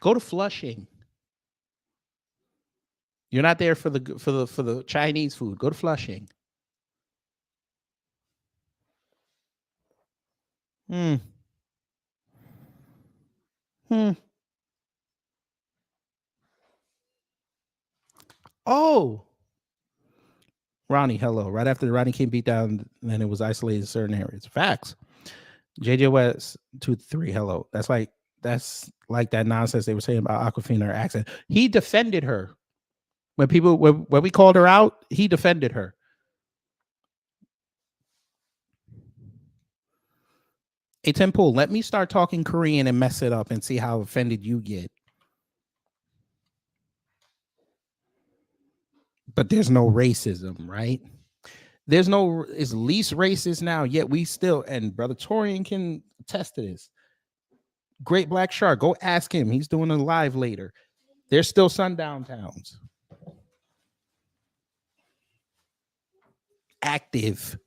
A: Go to Flushing. You're not there for the Chinese food. Go to Flushing. Oh, Ronnie, hello. Right after Ronnie came beat down, then it was isolated in certain areas. Facts. JJ West 2-3. Hello. That's like that nonsense they were saying about Aquafina, her accent. He defended her when we called her out. He defended her. Hey, Temple, let me start talking Korean and mess it up and see how offended you get. But there's no racism, right? There's no, it's least racist now, yet we still, and Brother Torian can attest to this. Great Black Shark, go ask him. He's doing a live later. There's still sundown towns. Active.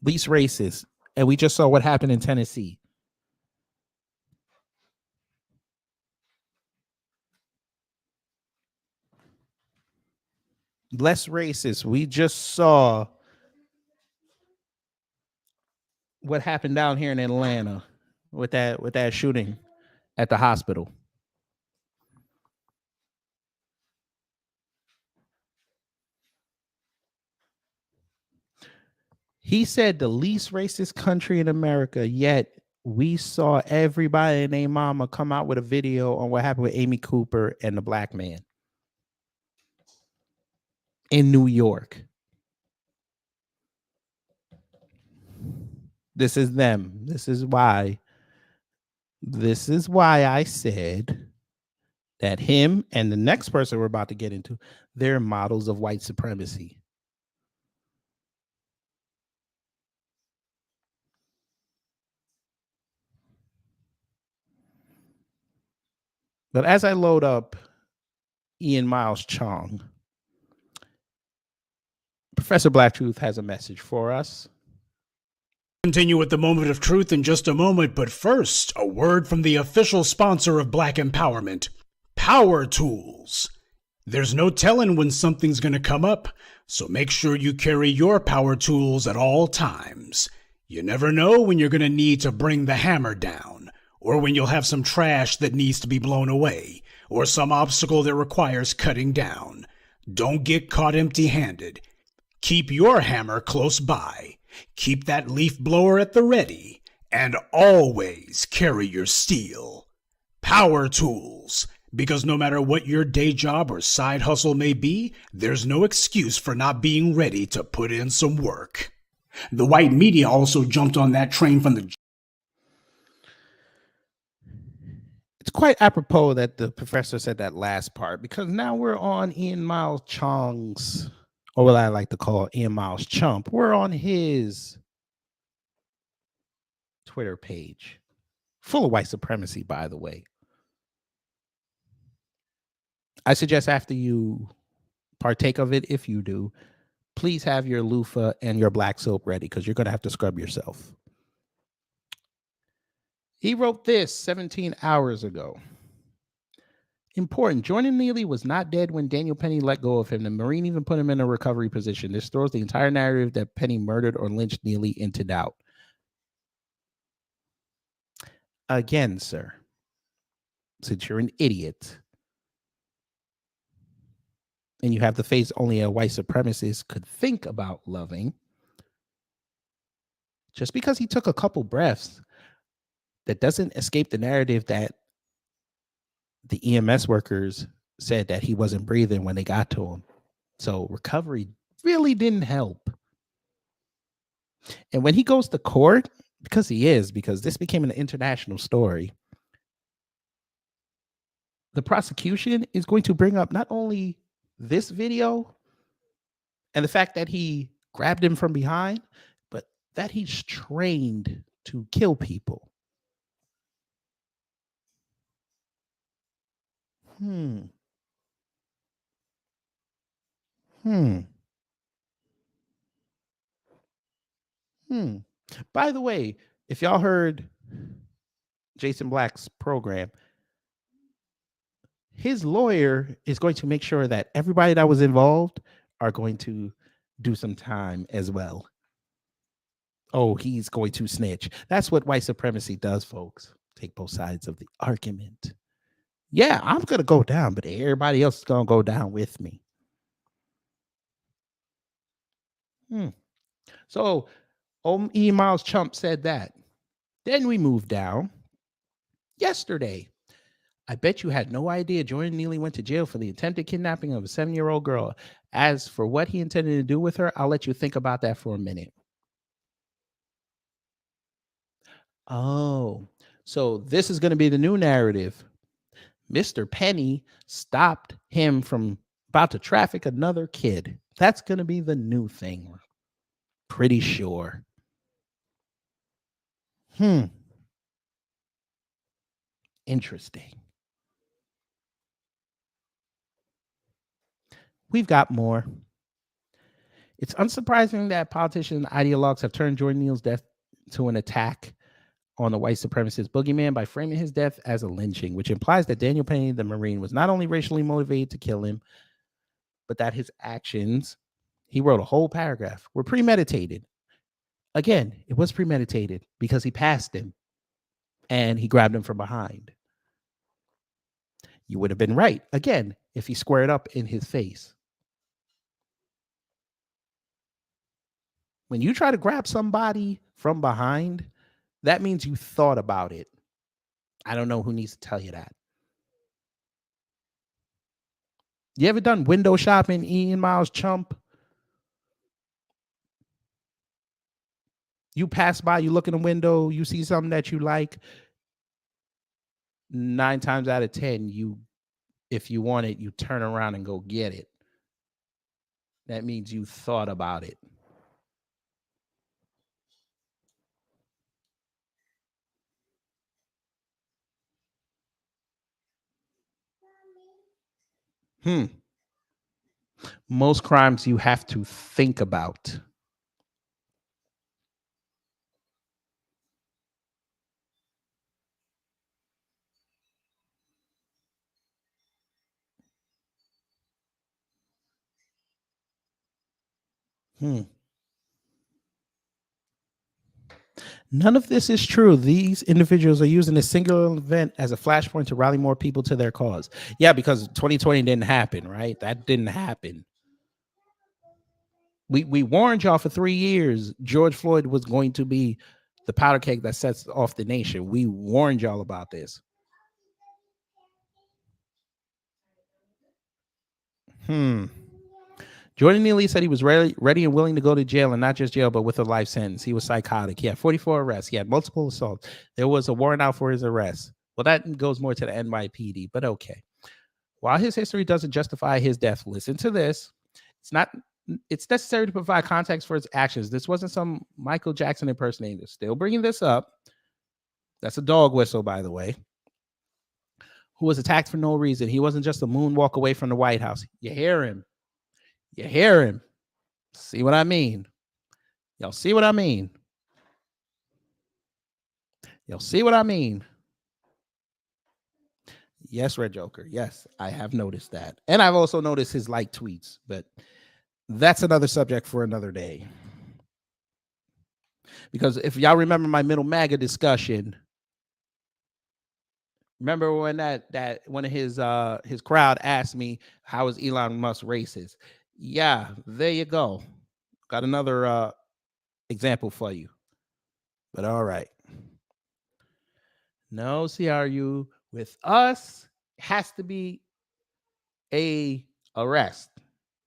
A: Least racist. And we just saw what happened in Tennessee. Less racist. We just saw what happened down here in Atlanta with that shooting at the hospital. He said the least racist country in America, yet we saw everybody and their mama come out with a video on what happened with Amy Cooper and the black man in New York. This is them. This is why I said that him and the next person we're about to get into, they're models of white supremacy. But as I load up Ian Miles Chong, Professor Black Truth has a message for us.
C: Continue with the moment of truth in just a moment, but first, a word from the official sponsor of Black Empowerment, Power Tools. There's no telling when something's going to come up, so make sure you carry your power tools at all times. You never know when you're going to need to bring the hammer down, or when you'll have some trash that needs to be blown away, or some obstacle that requires cutting down. Don't get caught empty-handed. Keep your hammer close by. Keep that leaf blower at the ready, and always carry your steel. Power tools, because no matter what your day job or side hustle may be, there's no excuse for not being ready to put in some work. The white media also jumped on that train from the...
A: It's quite apropos that the professor said that last part, because now we're on Ian Miles Chong's, or what I like to call Ian Miles Chump. We're on his Twitter page, full of white supremacy, by the way. I suggest after you partake of it, if you do, please have your loofah and your black soap ready, because you're going to have to scrub yourself. He wrote this 17 hours ago. Important. Jordan Neely was not dead when Daniel Penny let go of him. The Marine even put him in a recovery position. This throws the entire narrative that Penny murdered or lynched Neely into doubt. Again, sir, since you're an idiot and you have the face only a white supremacist could think about loving, just because he took a couple breaths, that doesn't escape the narrative that the EMS workers said that he wasn't breathing when they got to him. So recovery really didn't help. And when he goes to court, because this became an international story, the prosecution is going to bring up not only this video and the fact that he grabbed him from behind, but that he's trained to kill people. By the way, if y'all heard Jason Black's program, his lawyer is going to make sure that everybody that was involved are going to do some time as well. Oh, he's going to snitch. That's what white supremacy does, folks. Take both sides of the argument. Yeah, I'm going to go down, but everybody else is going to go down with me. So, E. Miles Chump said that. Then we moved down. Yesterday, I bet you had no idea Jordan Neely went to jail for the attempted kidnapping of a 7-year-old girl. As for what he intended to do with her, I'll let you think about that for a minute. Oh, so this is going to be the new narrative. Mr. Penny stopped him from about to traffic another kid. That's going to be the new thing. Pretty sure. Interesting. We've got more. It's unsurprising that politicians and ideologues have turned Jordan Neal's death to an attack on the white supremacist boogeyman by framing his death as a lynching, which implies that Daniel Penny, the Marine, was not only racially motivated to kill him, but that his actions, he wrote a whole paragraph, were premeditated. Again, it was premeditated because he passed him and he grabbed him from behind. You would have been right, again, if he squared up in his face. When you try to grab somebody from behind, that means you thought about it. I don't know who needs to tell you that. You ever done window shopping, Ian Miles Chong? You pass by, you look in the window, you see something that you like. 9 times out of 10, if you want it, you turn around and go get it. That means you thought about it. Most crimes you have to think about. None of this is true. These individuals are using a single event as a flashpoint to rally more people to their cause. Yeah, because 2020 didn't happen, right? That didn't happen. We warned y'all for 3 years George Floyd was going to be the powder keg that sets off the nation. We warned y'all about this. Jordan Neely said he was ready and willing to go to jail, and not just jail, but with a life sentence. He was psychotic. He had 44 arrests. He had multiple assaults. There was a warrant out for his arrest. Well, that goes more to the NYPD, but okay. While his history doesn't justify his death, listen to this. It's necessary to provide context for his actions. This wasn't some Michael Jackson impersonator. Still bringing this up. That's a dog whistle, by the way. Who was attacked for no reason. He wasn't just a moonwalk away from the White House. You hear him. You hear him. See what I mean? Y'all see what I mean? Y'all see what I mean? Yes, Red Joker. Yes, I have noticed that. And I've also noticed his like tweets, but that's another subject for another day. Because if y'all remember my middle MAGA discussion, remember when that one of his crowd asked me, how is Elon Musk racist? Yeah, there you go. Got another example for you. But all right. No CRU with us has to be a arrest.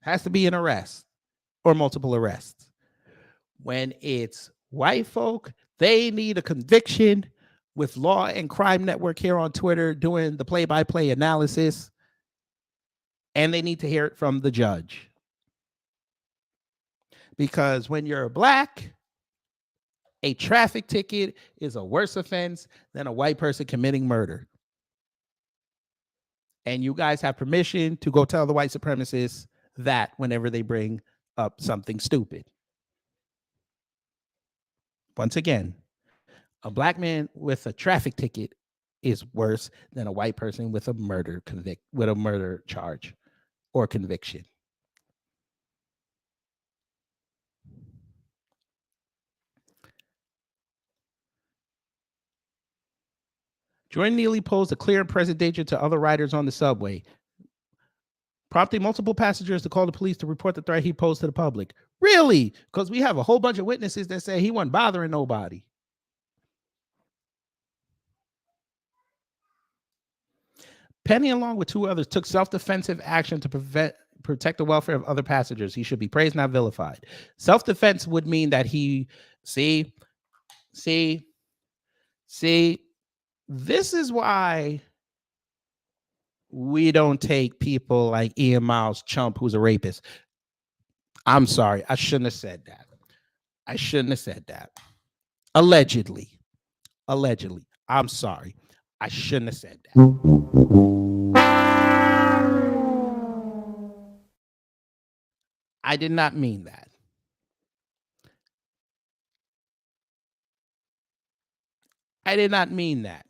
A: Has to be an arrest or multiple arrests. When it's white folk, they need a conviction. With Law and Crime Network here on Twitter doing the play-by-play analysis, and they need to hear it from the judge. Because when you're black, a traffic ticket is a worse offense than a white person committing murder. And you guys have permission to go tell the white supremacists that whenever they bring up something stupid. Once again, a black man with a traffic ticket is worse than a white person with a murder charge or conviction. Jordan Neely posed a clear and present danger to other riders on the subway, prompting multiple passengers to call the police to report the threat he posed to the public. Really? Because we have a whole bunch of witnesses that say he wasn't bothering nobody. Penny, along with two others, took self-defensive action to protect the welfare of other passengers. He should be praised, not vilified. Self-defense would mean that he, see, this is why we don't take people like Ian Miles Chong, who's a rapist. I'm sorry. I shouldn't have said that. Allegedly. I'm sorry. I shouldn't have said that. I did not mean that. I did not mean that.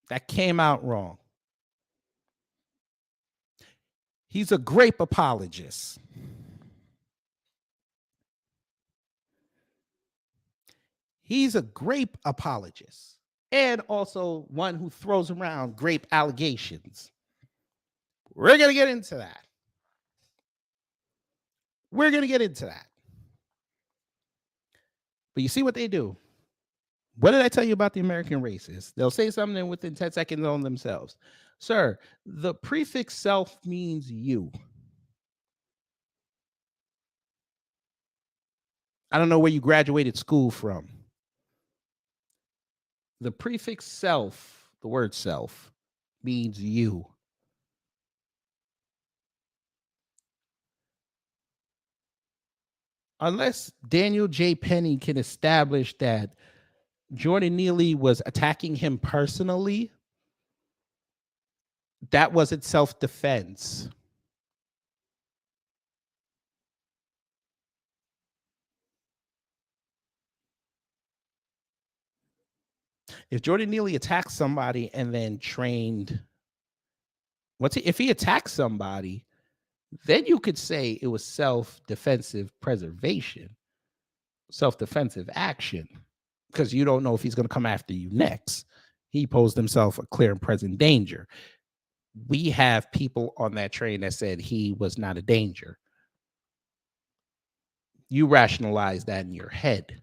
A: That came out wrong. He's a grape apologist. He's a grape apologist and also one who throws around grape allegations. We're going to get into that. But you see what they do? What did I tell you about the American racists? They'll say something within 10 seconds on themselves. Sir, the prefix self means you. I don't know where you graduated school from. The prefix self, the word self, means you. Unless Daniel J. Penny can establish that Jordan Neely was attacking him personally, that wasn't self-defense. If Jordan Neely attacked somebody and then trained, if he attacked somebody, then you could say it was self-defensive preservation, self-defensive action, because you don't know if he's going to come after you next. He posed himself a clear and present danger. We have people on that train that said he was not a danger. You rationalize that in your head.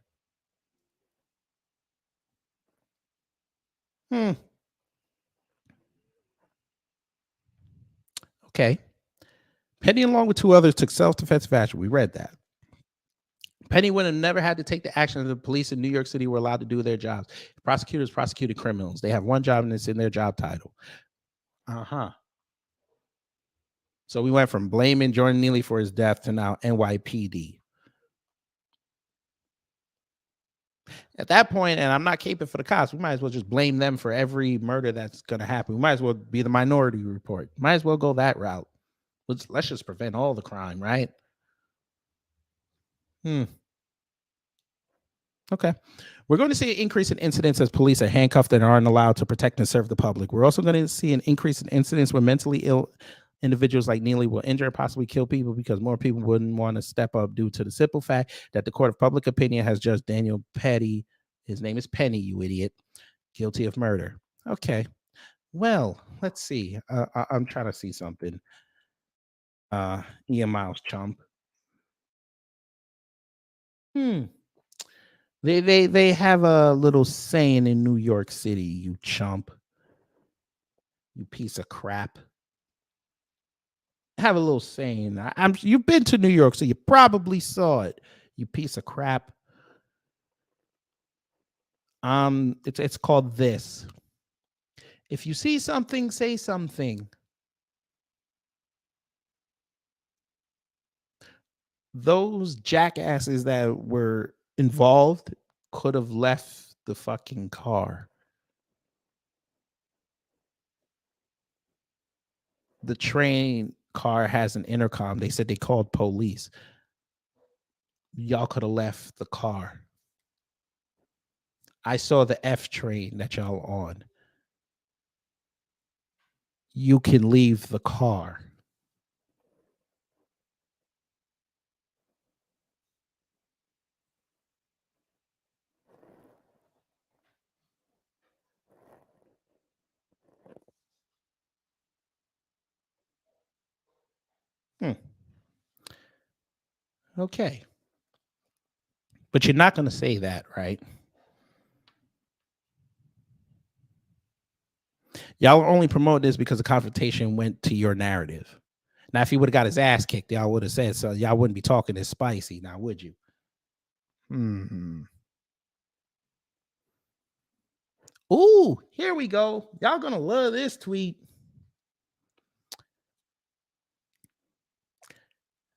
A: Okay. Penny, along with two others, took self-defensive action. We read that. Penny would have never had to take the action that the police in New York City were allowed to do their jobs. Prosecutors prosecuted criminals. They have one job and it's in their job title. So we went from blaming Jordan Neely for his death to now NYPD. At that point, and I'm not caping for the cops, we might as well just blame them for every murder that's going to happen. We might as well be the Minority Report. Might as well go that route. Let's just prevent all the crime, right? Okay. We're going to see an increase in incidents as police are handcuffed and aren't allowed to protect and serve the public. We're also going to see an increase in incidents where mentally ill individuals like Neely will injure and possibly kill people because more people wouldn't want to step up due to the simple fact that the court of public opinion has judged Daniel Petty, his name is Penny, you idiot, guilty of murder. Okay. Well, let's see. I'm trying to see something. Ian Miles Chong. They have a little saying in New York City, you chump. You piece of crap. Have a little saying. You've been to New York, so you probably saw it. You piece of crap. It's called this. If you see something, say something. Those jackasses that were involved could have left the fucking car. The train car has an intercom. They said they called police. Y'all could have left the car. I saw the F train that y'all on. You can leave the car. Okay. But you're not going to say that, right? Y'all only promote this because the confrontation went to your narrative. Now, if he would have got his ass kicked, y'all would have said so. Y'all wouldn't be talking this spicy now, would you? Ooh, here we go. Y'all gonna love this tweet.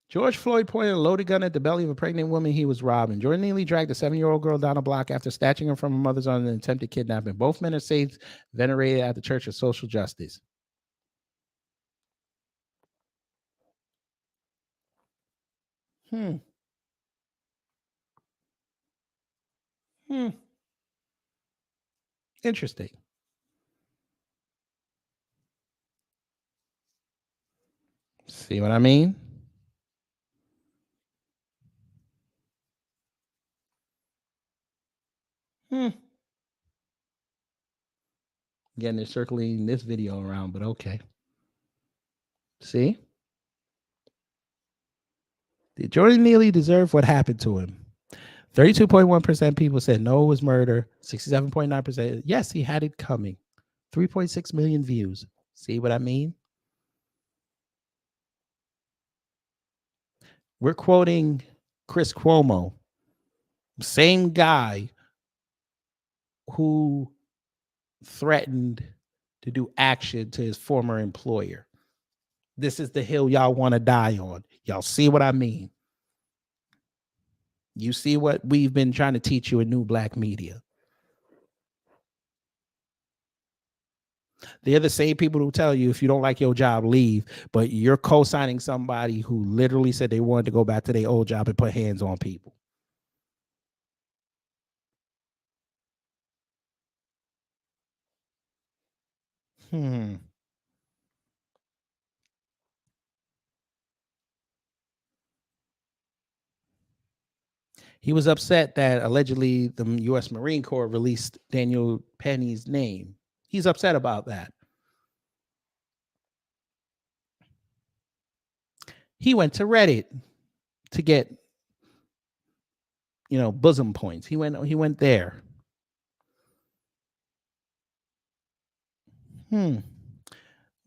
A: George Floyd pointed a loaded gun at the belly of a pregnant woman he was robbing. Jordan Neely dragged a 7-year-old girl down a block after snatching her from her mother's on an attempted kidnapping. Both men are saints venerated at the Church of Social Justice. Interesting. See what I mean? Again, they're circling this video around, but okay. See? Did Jordan Neely deserve what happened to him? 32.1% people said no, it was murder. 67.9% yes, he had it coming. 3.6 million views. See what I mean? We're quoting Chris Cuomo, same guy who threatened to do action to his former employer. This is the hill y'all want to die on. Y'all see what I mean? You see what we've been trying to teach you in New Black Media. They're the same people who tell you if you don't like your job, leave. But you're co-signing somebody who literally said they wanted to go back to their old job and put hands on people. He was upset that allegedly the U.S. Marine Corps released Daniel Penny's name. He's upset about that. He went to Reddit to get, bosom points. He went there.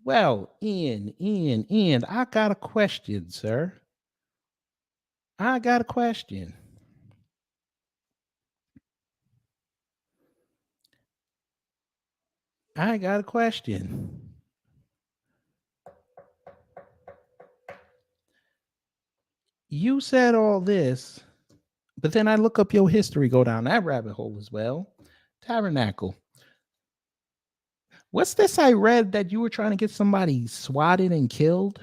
A: Well, Ian, I got a question, sir. I got a question. You said all this, but then I look up your history, go down that rabbit hole as well. Tabernacle. What's this I read that you were trying to get somebody swatted and killed?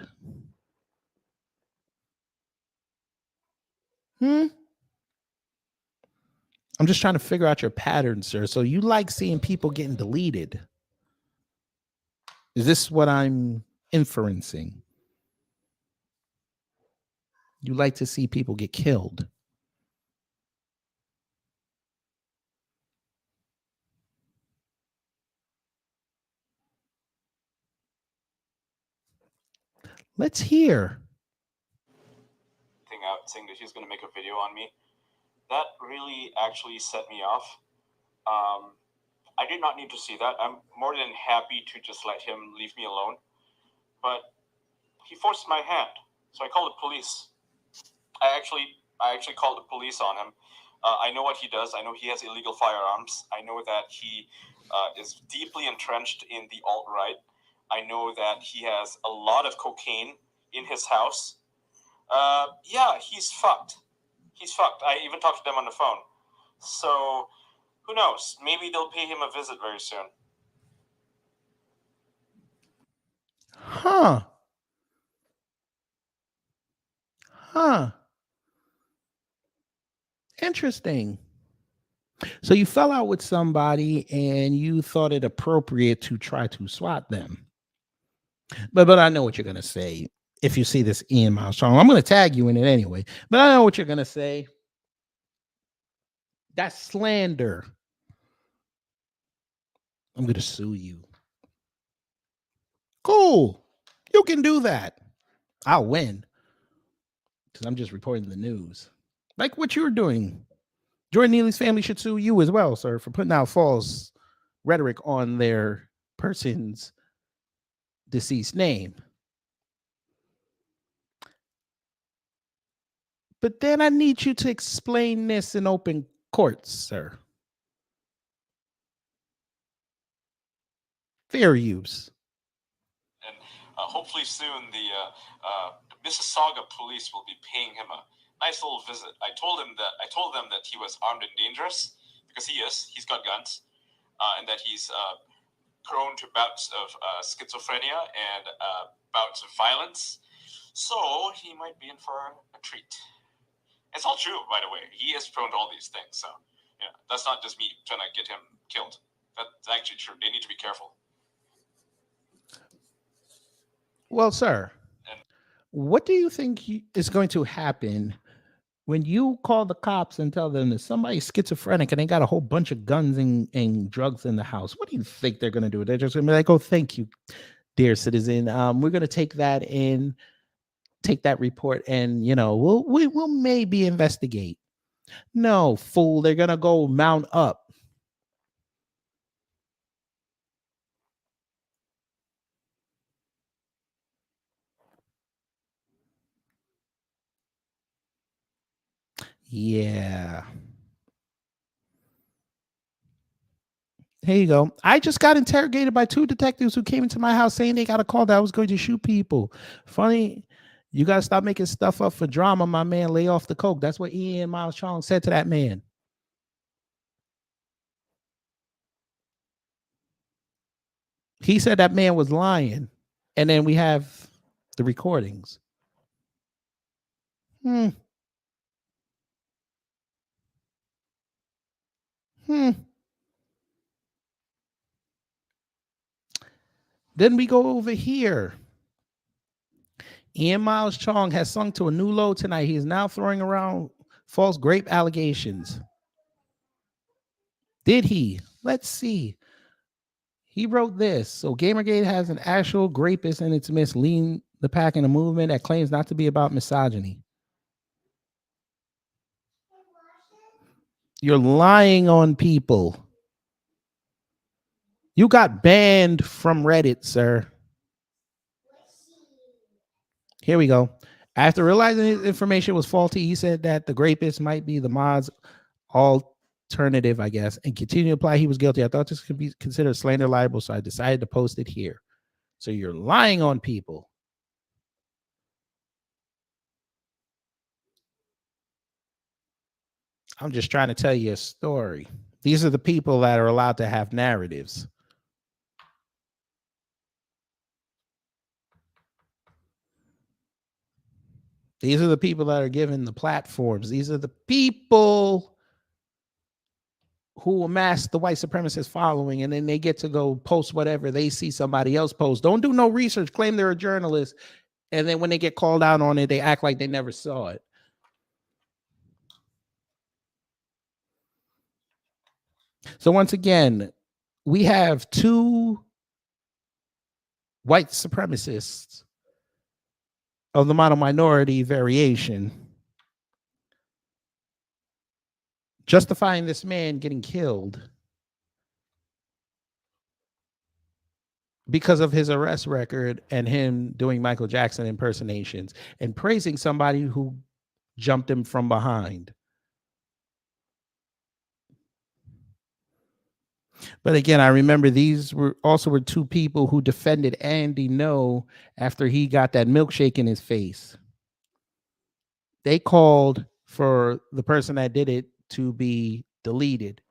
A: I'm just trying to figure out your pattern, sir. So you like seeing people getting deleted. Is this what I'm inferencing? You like to see people get killed. Let's hear.
H: Thing out saying that she's going to make a video on me. That really actually set me off. I did not need to see that. I'm more than happy to just let him leave me alone. But he forced my hand, so I called the police. I actually called the police on him. I know what he does. I know he has illegal firearms. I know that he is deeply entrenched in the alt-right. I know that he has a lot of cocaine in his house. Yeah, he's fucked. I even talked to them on the phone. So, who knows? Maybe they'll pay him a visit very soon.
A: Interesting. So you fell out with somebody and you thought it appropriate to try to swat them. But I know what you're going to say. If you see this Ian Miles Chong, I'm going to tag you in it anyway. But I know what you're going to say. That's slander. I'm going to sue you. Cool. You can do that. I'll win. Because I'm just reporting the news. Like what you're doing. Jordan Neely's family should sue you as well, sir, for putting out false rhetoric on their person's deceased name. But then I need you to explain this in open court, sir. Fair use.
H: And hopefully soon the Mississauga police will be paying him a nice little visit. I told them that he was armed and dangerous, because he is. He's got guns, and that he's prone to bouts of schizophrenia and bouts of violence. So he might be in for a treat. It's all true, by the way. He is prone to all these things. So yeah, that's not just me trying to get him killed. That's actually true. They need to be careful.
A: Well, sir, what do you think is going to happen when you call the cops and tell them that somebody's schizophrenic and they got a whole bunch of guns and drugs in the house? What do you think they're going to do? They're just going to be like, oh, thank you, dear citizen. We're going to take that report and, you know, we'll maybe investigate. No, fool. They're going to go mount up. Yeah. Here you go. I just got interrogated by 2 detectives who came into my house saying they got a call that I was going to shoot people. Funny, you got to stop making stuff up for drama, my man. Lay off the coke. That's what Ian Miles Chong said to that man. He said that man was lying. And then we have the recordings. Then we go over here. Ian Miles Chong has sunk to a new low tonight. He is now throwing around false grape allegations. Did he? Let's see. He wrote this. So Gamergate has an actual grapist in its midst, leading the pack in a movement that claims not to be about misogyny. You're lying on people. You got banned from Reddit, sir. Here we go. After realizing his information was faulty, he said that the grapist might be the mod's alternative, I guess, and continued to apply he was guilty. I thought this could be considered slander libel, so I decided to post it here. So you're lying on people. I'm just trying to tell you a story. These are the people that are allowed to have narratives. These are the people that are given the platforms. These are the people who amass the white supremacist following, and then they get to go post whatever they see somebody else post. Don't do no research, claim they're a journalist, and then when they get called out on it, they act like they never saw it. So once again, we have 2 white supremacists of the mono-minority variation justifying this man getting killed because of his arrest record and him doing Michael Jackson impersonations and praising somebody who jumped him from behind. But again, I remember these were 2 people who defended Andy No after he got that milkshake in his face. They called for the person that did it to be deleted.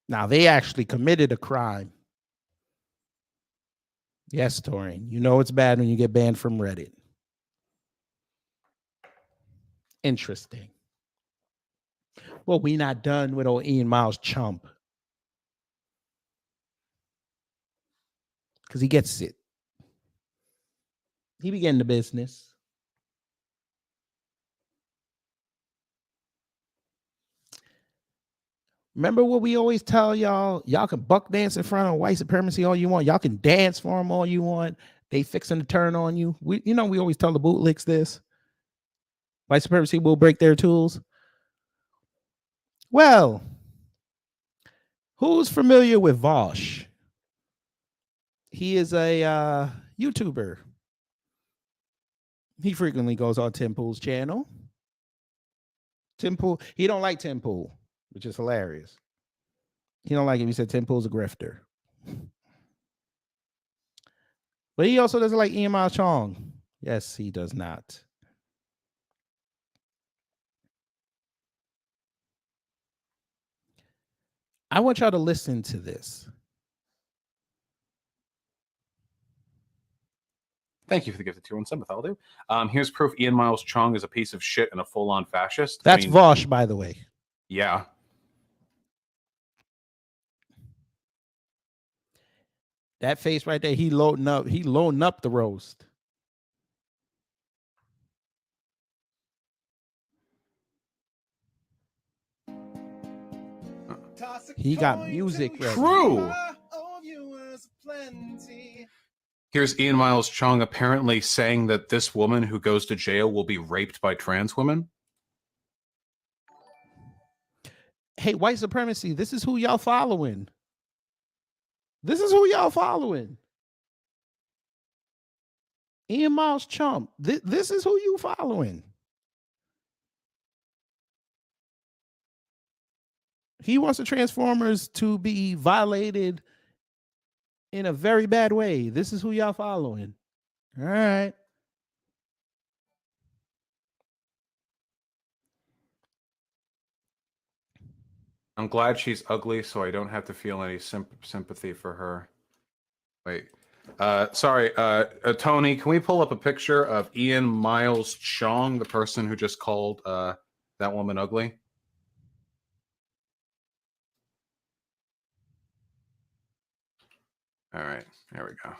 A: Now, they actually committed a crime. Yes, Torian, you know it's bad when you get banned from Reddit. Interesting. Well, we not done with old Ian Miles Chump. Because he gets it. He began the business. Remember what we always tell y'all? Y'all can buck dance in front of white supremacy all you want. Y'all can dance for them all you want. They fixing to turn on you. We always tell the bootlicks this. White supremacy will break their tools. Well, Who's familiar with Vosh? He is a YouTuber. He frequently goes on Tim Pool's channel. Tim Pool, he don't like Tim Pool, which is hilarious. He don't like him. He said Tim Pool's a grifter. But he also doesn't like Ian Miles Chong. Yes, he does not. I want y'all to listen to this.
I: Thank you for the gift of tier 1 sub, with all do. Here's proof Ian Miles Chong is a piece of shit and a full-on fascist.
A: That's Vosh, by the way.
I: Yeah.
A: That face right there, he loading up the roast. He got music ready.
I: True. Here's Ian Miles Chong apparently saying that this woman who goes to jail will be raped by trans women.
A: Hey, white supremacy, this is who y'all following. This is who y'all following. Ian Miles Chong. This is who you following. He wants the Transformers to be violated in a very bad way. This is who y'all following. All right.
I: I'm glad she's ugly, so I don't have to feel any sympathy for her. Wait. Sorry, Tony, can we pull up a picture of Ian Miles Chong, the person who just called that woman ugly? All right, there we go.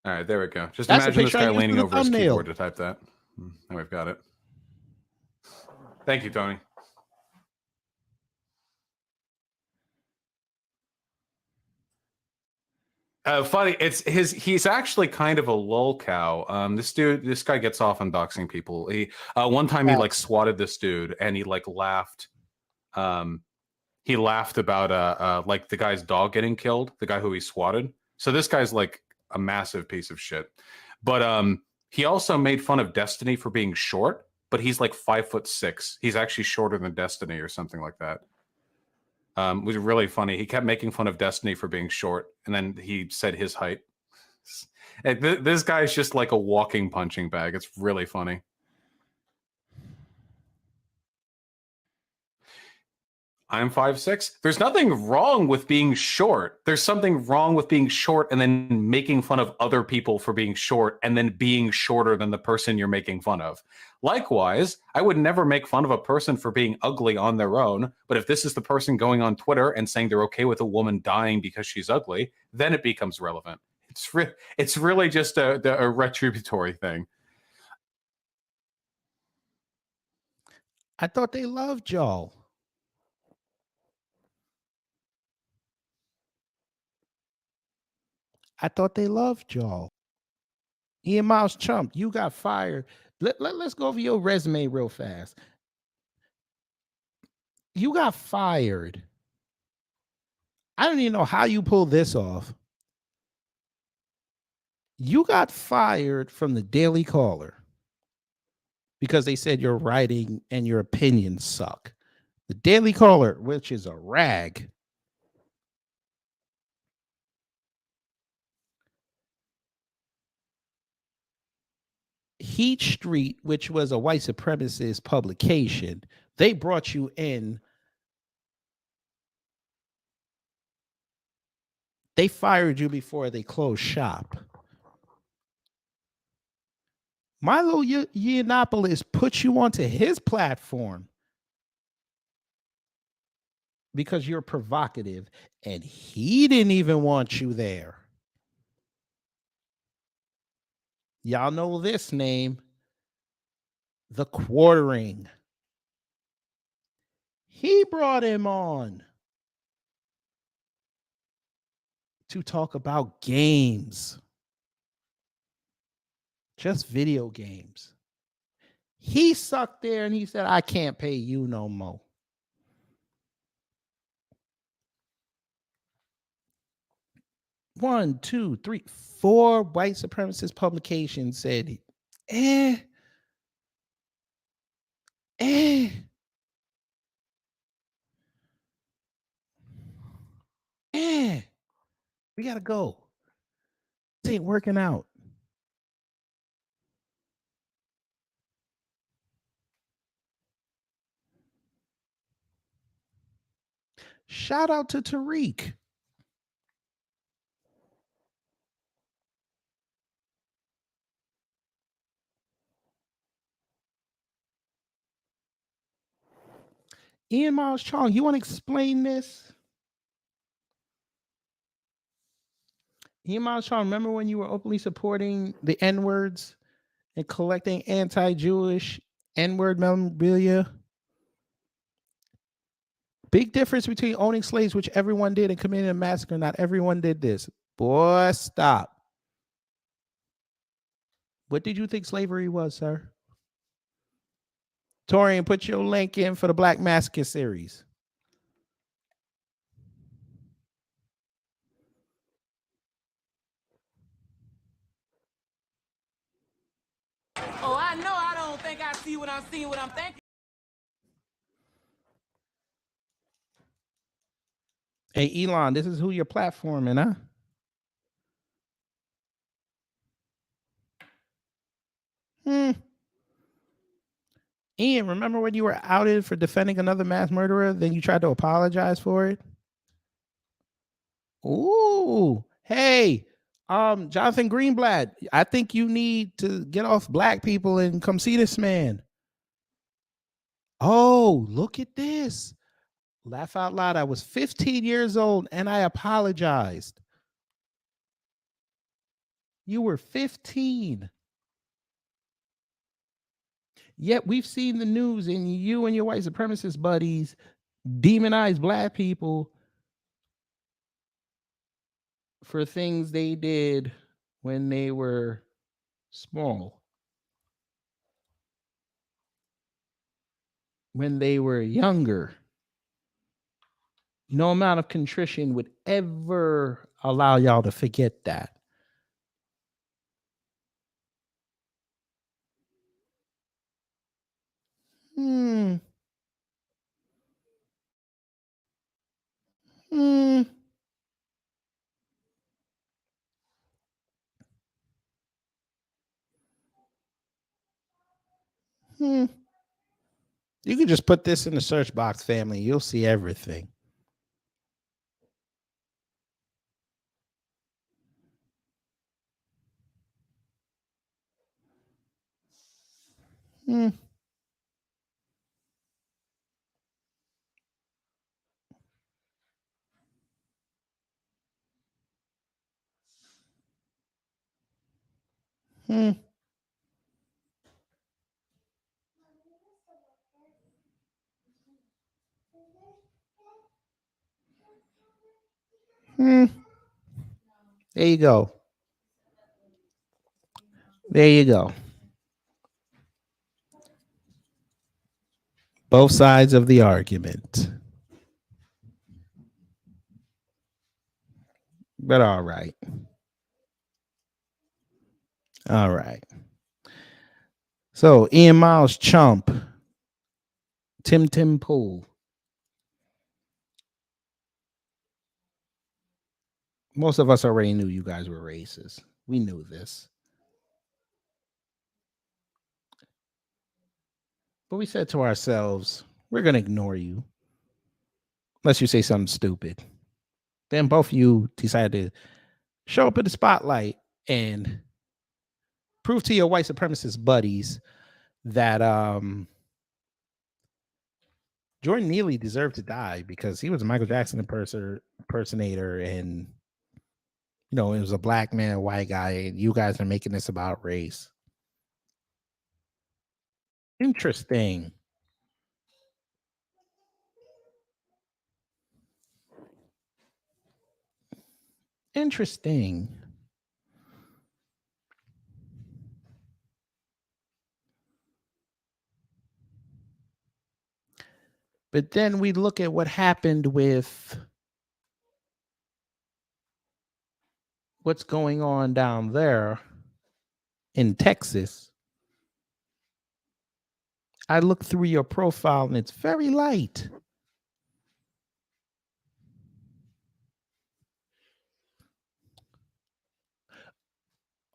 I: All right, there we go. Just imagine this guy leaning over his keyboard to type that. Now we've got it. Thank you, Tony. Funny, he's actually kind of a lolcow. This guy gets off on doxing people. One time he like swatted this dude and he like laughed. He laughed about like the guy's dog getting killed, the guy who he swatted. So this guy's like a massive piece of shit. But he also made fun of Destiny for being short, but he's like 5'6". He's actually shorter than Destiny or something like that. It was really funny. He kept making fun of Destiny for being short, and then he said his height. This guy's just like a walking punching bag. It's really funny. I'm 5'6". There's nothing wrong with being short. There's something wrong with being short and then making fun of other people for being short and then being shorter than the person you're making fun of. Likewise, I would never make fun of a person for being ugly on their own, but if this is the person going on Twitter and saying they're okay with a woman dying because she's ugly, then it becomes relevant. It's really just a retributory thing.
A: I thought they loved y'all. I thought they loved y'all. Ian Miles Chong, you got fired. Let's go over your resume real fast. You got fired. I don't even know how you pulled this off. You got fired from the Daily Caller because they said your writing and your opinions suck. The Daily Caller, which is a rag. Heat Street, which was a white supremacist publication, they brought you in. They fired you before they closed shop. Milo Yiannopoulos put you onto his platform because you're provocative, and he didn't even want you there. Y'all know this name, The Quartering. He brought him on to talk about games. Just video games. He sucked there and he said, I can't pay you no more. 1, 2, 3, 4 white supremacist publications said, eh, we gotta go. This ain't working out. Shout out to Tariq. Ian Miles Chong, you want to explain this? Ian Miles Chong, remember when you were openly supporting the N-words and collecting anti-Jewish N-word memorabilia? Big difference between owning slaves, which everyone did, and committing a massacre. Not everyone did this. Boy, stop. What did you think slavery was, sir? Torian, put your link in for the Black Massacre series.
J: Oh, I know I don't think I see what I'm seeing, what I'm thinking.
A: Hey, Elon, this is who you're platforming, huh? Ian, remember when you were outed for defending another mass murderer, then you tried to apologize for it? Ooh, hey, Jonathan Greenblatt, I think you need to get off black people and come see this man. Oh, look at this. Laugh out loud. I was 15 years old and I apologized. You were 15. Yet we've seen the news and you and your white supremacist buddies demonize black people for things they did when they were small, when they were younger. No amount of contrition would ever allow y'all to forget that. You can just put this in the search box, family. You'll see everything. There you go. There you go. Both sides of the argument. But all right. All right. So Ian Miles Chump, Tim Pool. Most of us already knew you guys were racist. We knew this. But we said to ourselves, we're going to ignore you. Unless you say something stupid. Then both of you decided to show up in the spotlight and prove to your white supremacist buddies that Jordan Neely deserved to die because he was a Michael Jackson impersonator, and you know, it was a black man, a white guy, and you guys are making this about race. Interesting. Interesting. But then we look at what happened with what's going on down there in Texas, I look through your profile and it's very light.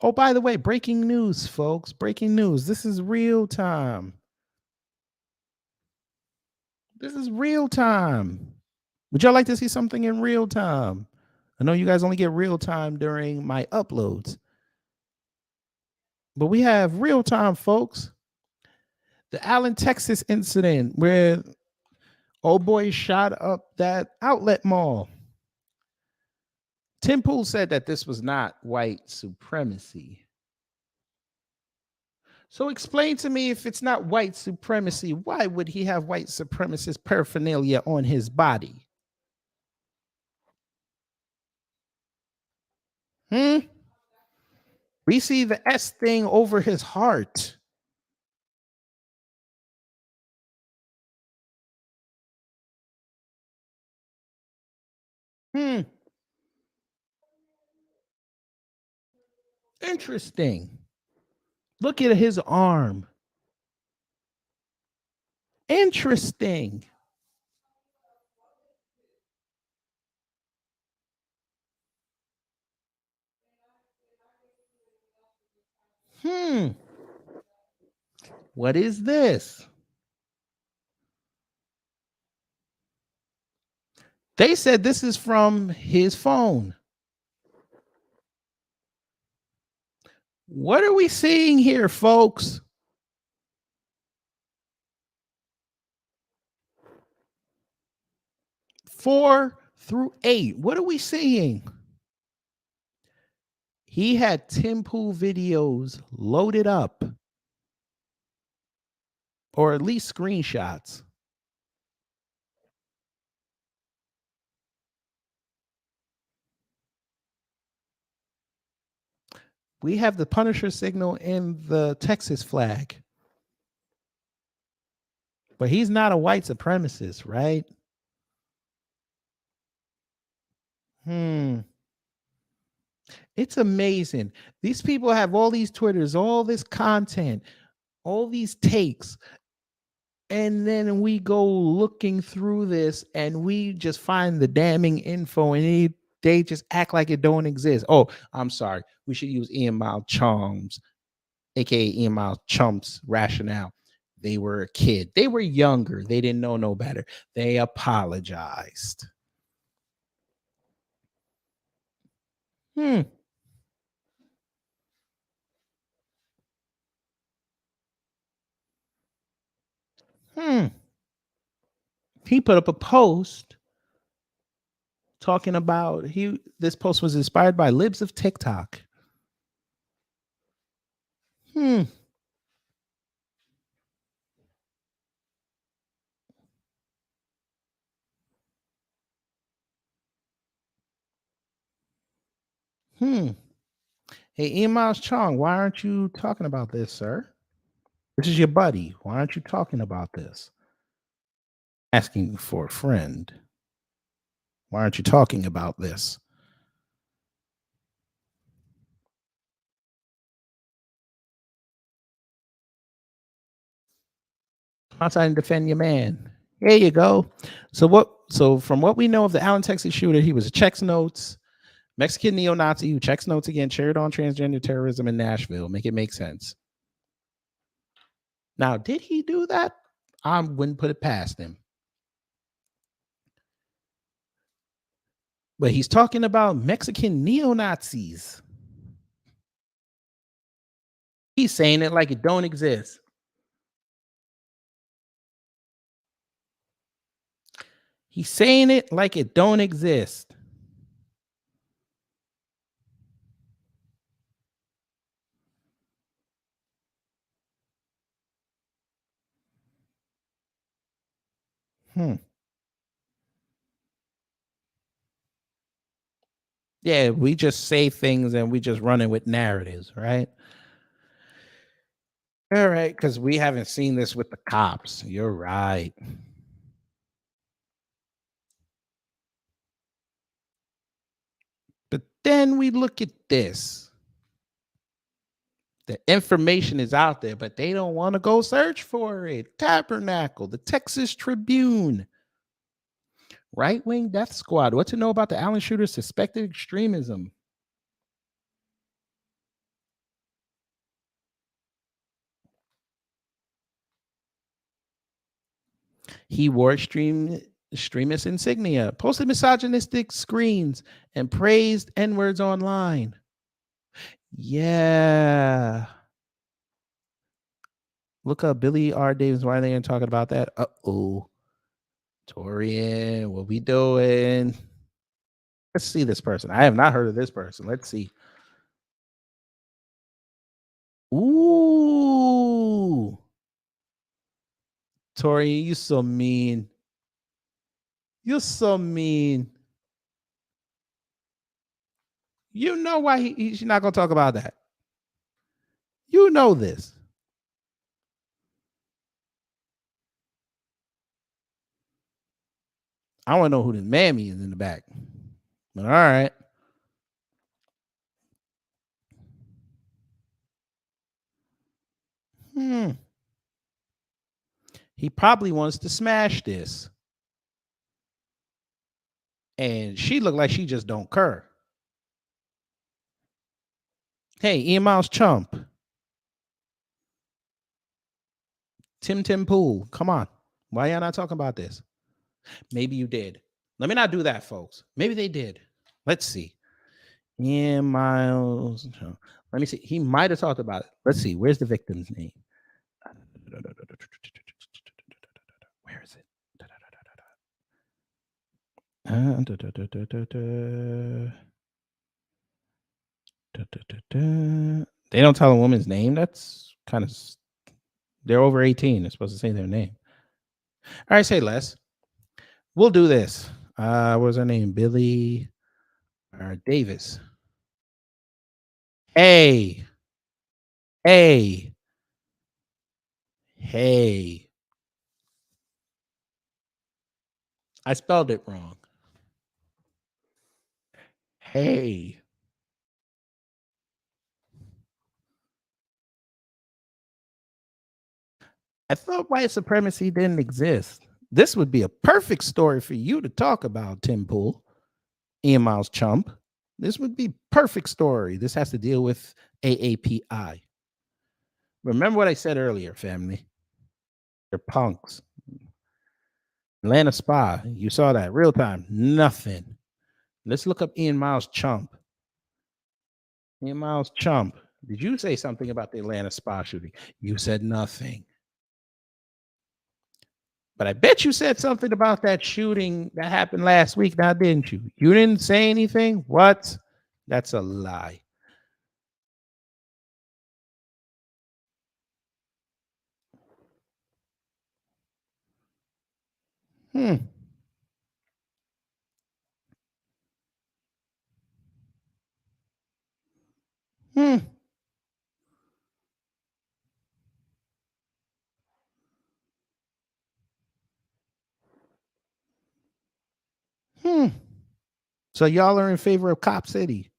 A: Oh, by the way, breaking news, folks. Breaking news. This is real time. This is real time. Would y'all like to see something in real time? I know you guys only get real time during my uploads, but we have real time, folks. The Allen, Texas incident where old boy shot up that outlet mall. Tim Pool said that this was not white supremacy. So explain to me, if it's not white supremacy, why would he have white supremacist paraphernalia on his body? We see the S thing over his heart. Interesting. Look at his arm. Interesting. What is this? They said this is from his phone. What are we seeing here, folks? Four through 8. What are we seeing? He had Tim Pool videos loaded up, or at least screenshots. We have the Punisher signal in the Texas flag. But he's not a white supremacist, right? It's amazing. These people have all these Twitters, all this content, all these takes. And then we go looking through this and we just find the damning info and they just act like it don't exist. Oh, I'm sorry. We should use Ian Miles Chong's, aka Ian Miles Chump's rationale. They were a kid. They were younger. They didn't know no better. They apologized. He put up a post talking about this post was inspired by Libs of TikTok. Hey, Ian Miles Chong, why aren't you talking about this, sir? This is your buddy. Why aren't you talking about this? Asking for a friend. Why aren't you talking about this? Outside and defend your man. There you go. So from what we know of the Allen, Texas shooter, he was a checks notes, Mexican neo-Nazi who checks notes again, cheered on transgender terrorism in Nashville. Make it make sense. Now, did he do that? I wouldn't put it past him. But he's talking about Mexican neo-Nazis. He's saying it like it don't exist. He's saying it like it don't exist. Yeah, we just say things and we just run it with narratives, right? All right, because we haven't seen this with the cops. You're right. But then we look at this. The information is out there, but they don't want to go search for it. Tabernacle, the Texas Tribune, right-wing death squad. What to know about the Allen shooter's suspected extremism? He wore extremist insignia, posted misogynistic screens, and praised N-words online. Yeah. Look up Billy R. Davis. Why are they talking about that? Uh-oh. Torian, what we doing? Let's see this person. I have not heard of this person. Let's see. Ooh. Torian, you so mean. You're so mean. You know why he's not going to talk about that. You know this. I want to know who this mammy is in the back. But all right. He probably wants to smash this. And she looked like she just don't care. Hey, Ian Miles Chong. Tim Pool. Come on. Why y'all not talking about this? Maybe you did. Let me not do that, folks. Maybe they did. Let's see. Ian Miles. Let me see. He might have talked about it. Let's see. Where's the victim's name? Where is it? They don't tell a woman's name. That's kind of... They're over 18. They're supposed to say their name. All right, say less. We'll do this. What was her name? Billy Davis. Hey. I spelled it wrong. Hey. I thought white supremacy didn't exist. This would be a perfect story for you to talk about, Tim Pool, Ian Miles Chong. This would be perfect story. This has to deal with AAPI. Remember what I said earlier, family. They're punks. Atlanta Spa, you saw that real time. Nothing. Let's look up Ian Miles Chong. Ian Miles Chong. Did you say something about the Atlanta Spa shooting? You said nothing. But I bet you said something about that shooting that happened last week now, didn't you? You didn't say anything? What? That's a lie. So y'all are in favor of Cop City.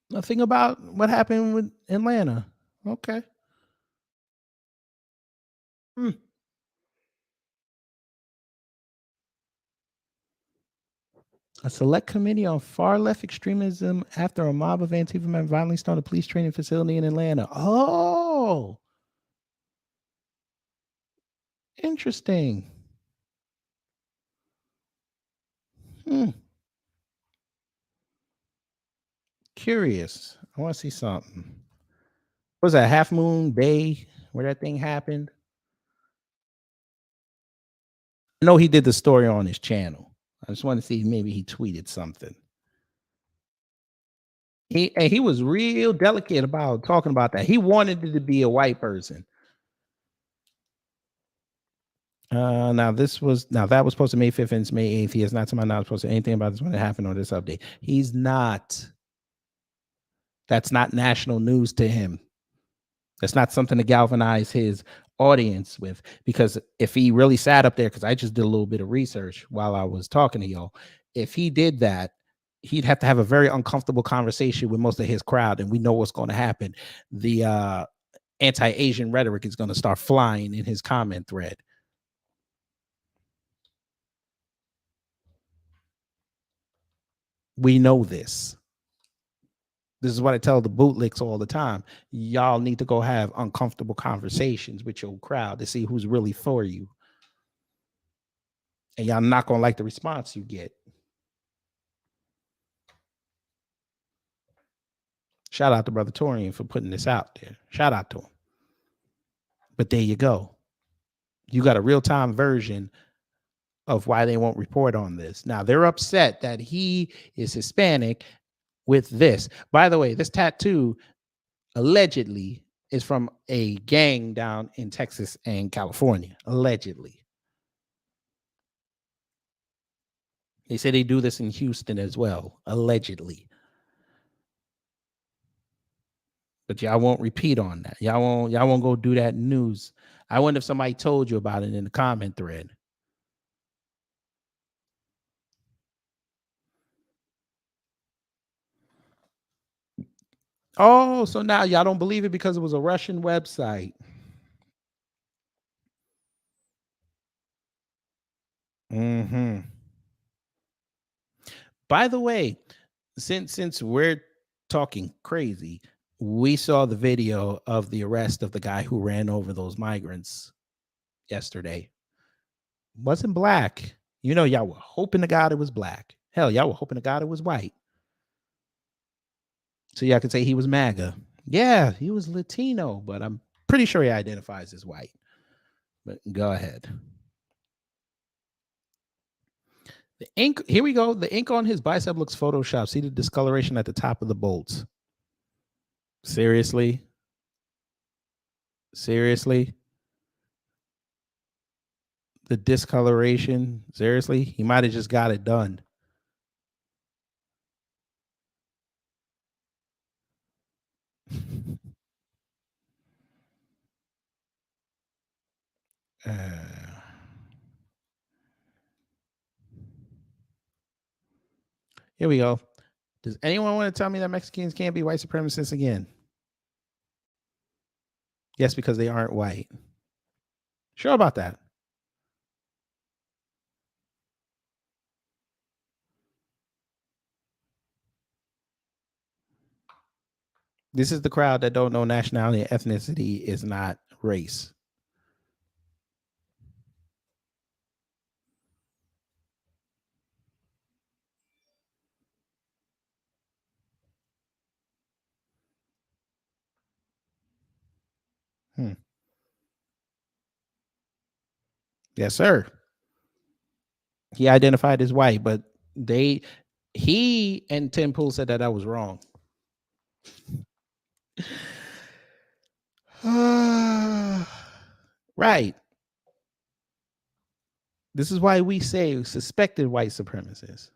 A: Nothing about what happened with Atlanta. Okay. A select committee on far left extremism after a mob of Antifa men violently stormed a police training facility in Atlanta. Oh, interesting. Curious. I want to see something. What was that, Half Moon Bay where that thing happened? I know he did the story on his channel. I just want to see if maybe he tweeted something. He was real delicate about talking about that. He wanted it to be a white person. Now that was posted May 5th and it's May 8th. He is not to my knowledge posted anything about this when it happened on this update. He's not. That's not national news to him. That's not something to galvanize his audience with, because if he really sat up there, because I just did a little bit of research while I was talking to y'all, if he did that, he'd have to have a very uncomfortable conversation with most of his crowd, and we know what's going to happen. The anti-Asian rhetoric is going to start flying in his comment thread. We know this. This is what I tell the bootlicks all the time. Y'all need to go have uncomfortable conversations with your crowd to see who's really for you. And y'all not going to like the response you get. Shout out to Brother Torian for putting this out there. Shout out to him. But there you go. You got a real-time version of why they won't report on this. Now, they're upset that he is Hispanic with this. By the way, this tattoo allegedly is from a gang down in Texas and California. Allegedly. They say they do this in Houston as well. Allegedly. But y'all won't repeat on that. Y'all won't go do that news. I wonder if somebody told you about it in the comment thread. Oh, so now y'all don't believe it because it was a Russian website. By the way, since we're talking crazy, we saw the video of the arrest of the guy who ran over those migrants yesterday. Wasn't black. You know, y'all were hoping to God it was black. Hell, y'all were hoping to God it was white. So y'all could say he was MAGA. Yeah, he was Latino, but I'm pretty sure he identifies as white. But go ahead. The ink, here we go. The ink on his bicep looks photoshopped. See the discoloration at the top of the bolts. Seriously? Seriously? The discoloration? Seriously? He might have just got it done. Here we go. Does anyone want to tell me that Mexicans can't be white supremacists again? Yes, because they aren't white. Sure about that. This is the crowd that don't know nationality and ethnicity is not race. Yes, sir. He identified as white, but he and Tim Pool said that I was wrong. Right. This is why we say suspected white supremacists.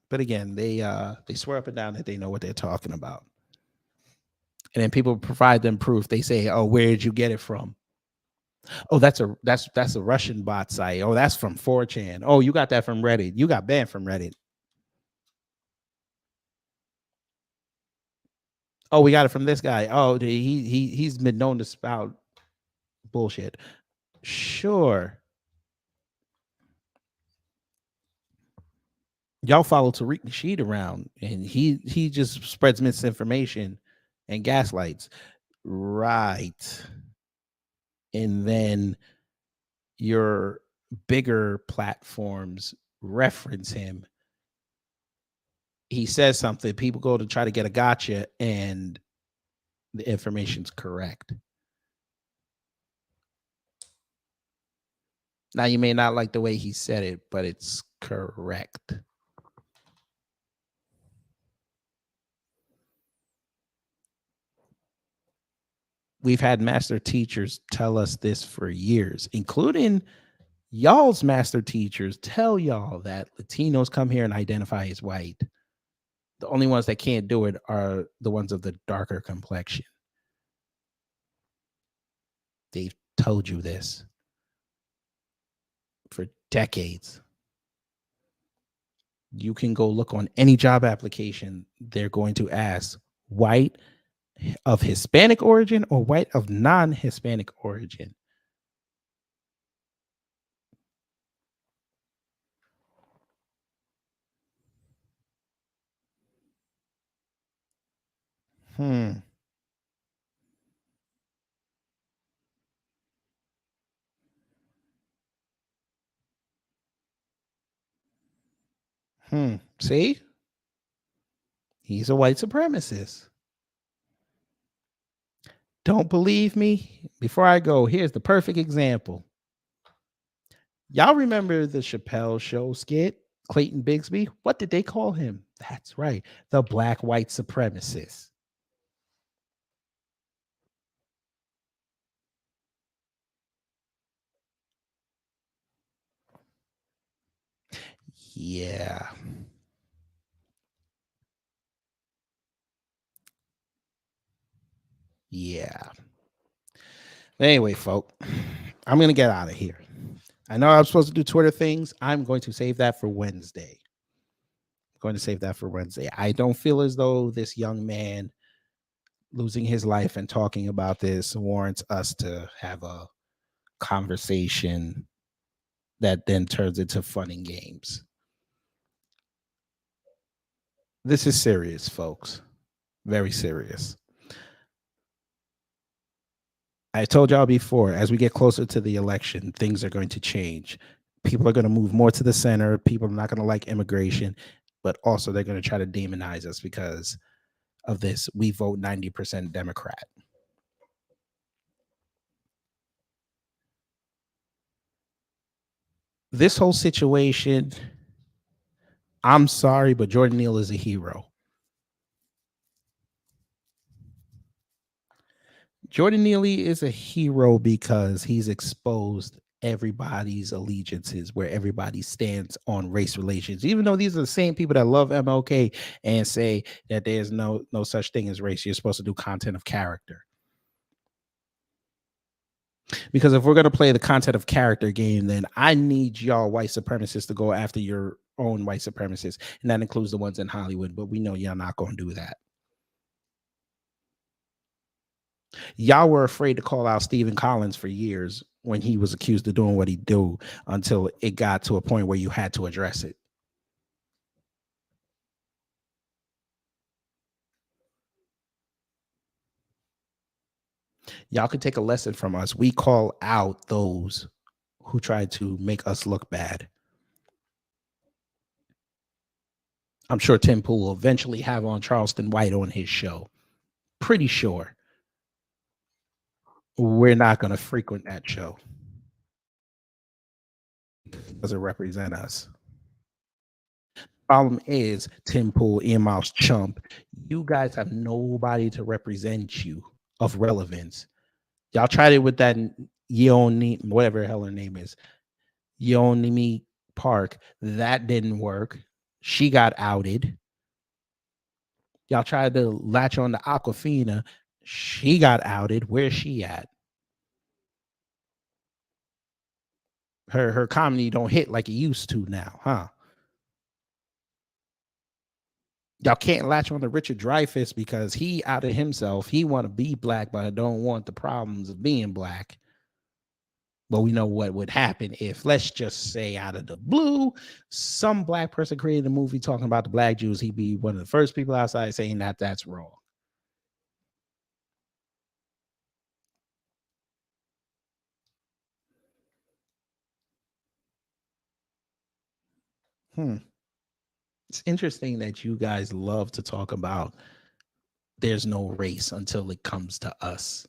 A: But again, they swear up and down that they know what they're talking about. And then people provide them proof. They say, "Oh, where did you get it from?" Oh, that's a Russian bot site. Oh, that's from 4chan. Oh, you got that from Reddit. You got banned from Reddit. Oh, we got it from this guy. Oh, he's been known to spout bullshit. Sure. Y'all follow Tariq Nasheed around, and he just spreads misinformation and gaslights. Right. And then your bigger platforms reference him. He says something, people go to try to get a gotcha, and the information's correct. Now, you may not like the way he said it, but it's correct. We've had master teachers tell us this for years, including y'all's master teachers tell y'all that Latinos come here and identify as white. The only ones that can't do it are the ones of the darker complexion. They've told you this for decades. You can go look on any job application. They're going to ask white of Hispanic origin or white of non-Hispanic origin. See? He's a white supremacist. Don't believe me? Before I go, here's the perfect example. Y'all remember the Chappelle Show skit, Clayton Bigsby? What did they call him? That's right, the black white supremacist. Yeah. Yeah. Anyway, folk, I'm going to get out of here. I know I was supposed to do Twitter things. I'm going to save that for Wednesday. I don't feel as though this young man losing his life and talking about this warrants us to have a conversation that then turns into fun and games. This is serious, folks. Very serious. I told y'all before, as we get closer to the election, things are going to change. People are going to move more to the center. People are not going to like immigration, but also they're going to try to demonize us because of this. We vote 90% Democrat. This whole situation, I'm sorry, but Jordan Neely is a hero. Jordan Neely is a hero because he's exposed everybody's allegiances, where everybody stands on race relations, even though these are the same people that love MLK and say that there's no such thing as race. You're supposed to do content of character. Because if we're going to play the content of character game, then I need y'all white supremacists to go after your own white supremacists. And that includes the ones in Hollywood, but we know y'all not going to do that. Y'all were afraid to call out Stephen Collins for years when he was accused of doing what he do, until it got to a point where you had to address it. Y'all could take a lesson from us. We call out those who try to make us look bad. I'm sure Tim Pool will eventually have on Charleston White on his show. Pretty sure. We're not going to frequent that show. Doesn't represent us. Problem is, Tim Pool, Ian Miles Chong, you guys have nobody to represent you of relevance. Y'all tried it with that Yeoni, whatever the hell her name is, Yeonimi Park. That didn't work. She got outed. Y'all tried to latch on to Aquafina. She got outed. Where's she at? Her comedy don't hit like it used to now, huh? Y'all can't latch on to Richard Dreyfuss because he outed himself. He want to be black, but I don't want the problems of being black. But we know what would happen if, let's just say out of the blue, some black person created a movie talking about the black Jews. He'd be one of the first people outside saying that that's wrong. It's interesting that you guys love to talk about there's no race until it comes to us.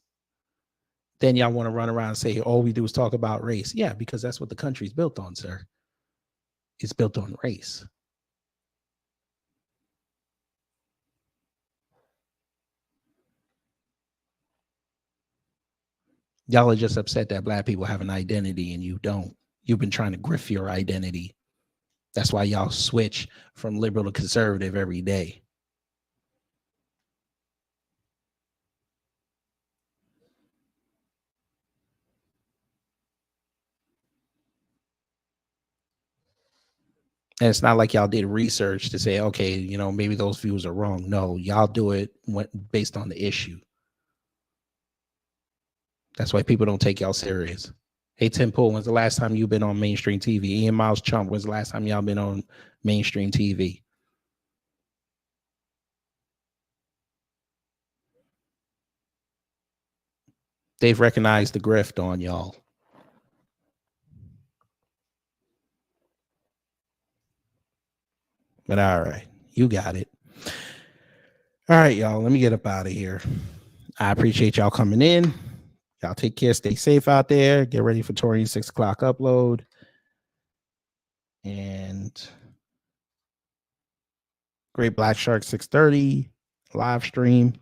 A: Then y'all want to run around and say, all we do is talk about race. Yeah, because that's what the country's built on, sir. It's built on race. Y'all are just upset that black people have an identity and you don't. You've been trying to grift your identity. That's why y'all switch from liberal to conservative every day. And it's not like y'all did research to say, okay, you know, maybe those views are wrong. No, y'all do it based on the issue. That's why people don't take y'all serious. Hey, Tim Pool, when's the last time you've been on mainstream TV? Ian Miles Chong, when's the last time y'all been on mainstream TV? They've recognized the grift on y'all. But all right, you got it. All right, y'all, let me get up out of here. I appreciate y'all coming in. Y'all take care. Stay safe out there. Get ready for Torian's 6 o'clock upload. And Great Black Shark 6:30 live stream.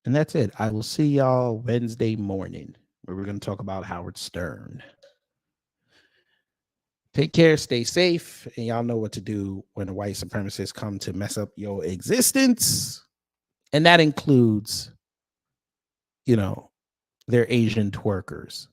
A: And that's it. I will see y'all Wednesday morning where we're going to talk about Howard Stern. Take care, stay safe, and y'all know what to do when the white supremacists come to mess up your existence. And that includes, you know, their Asian twerkers.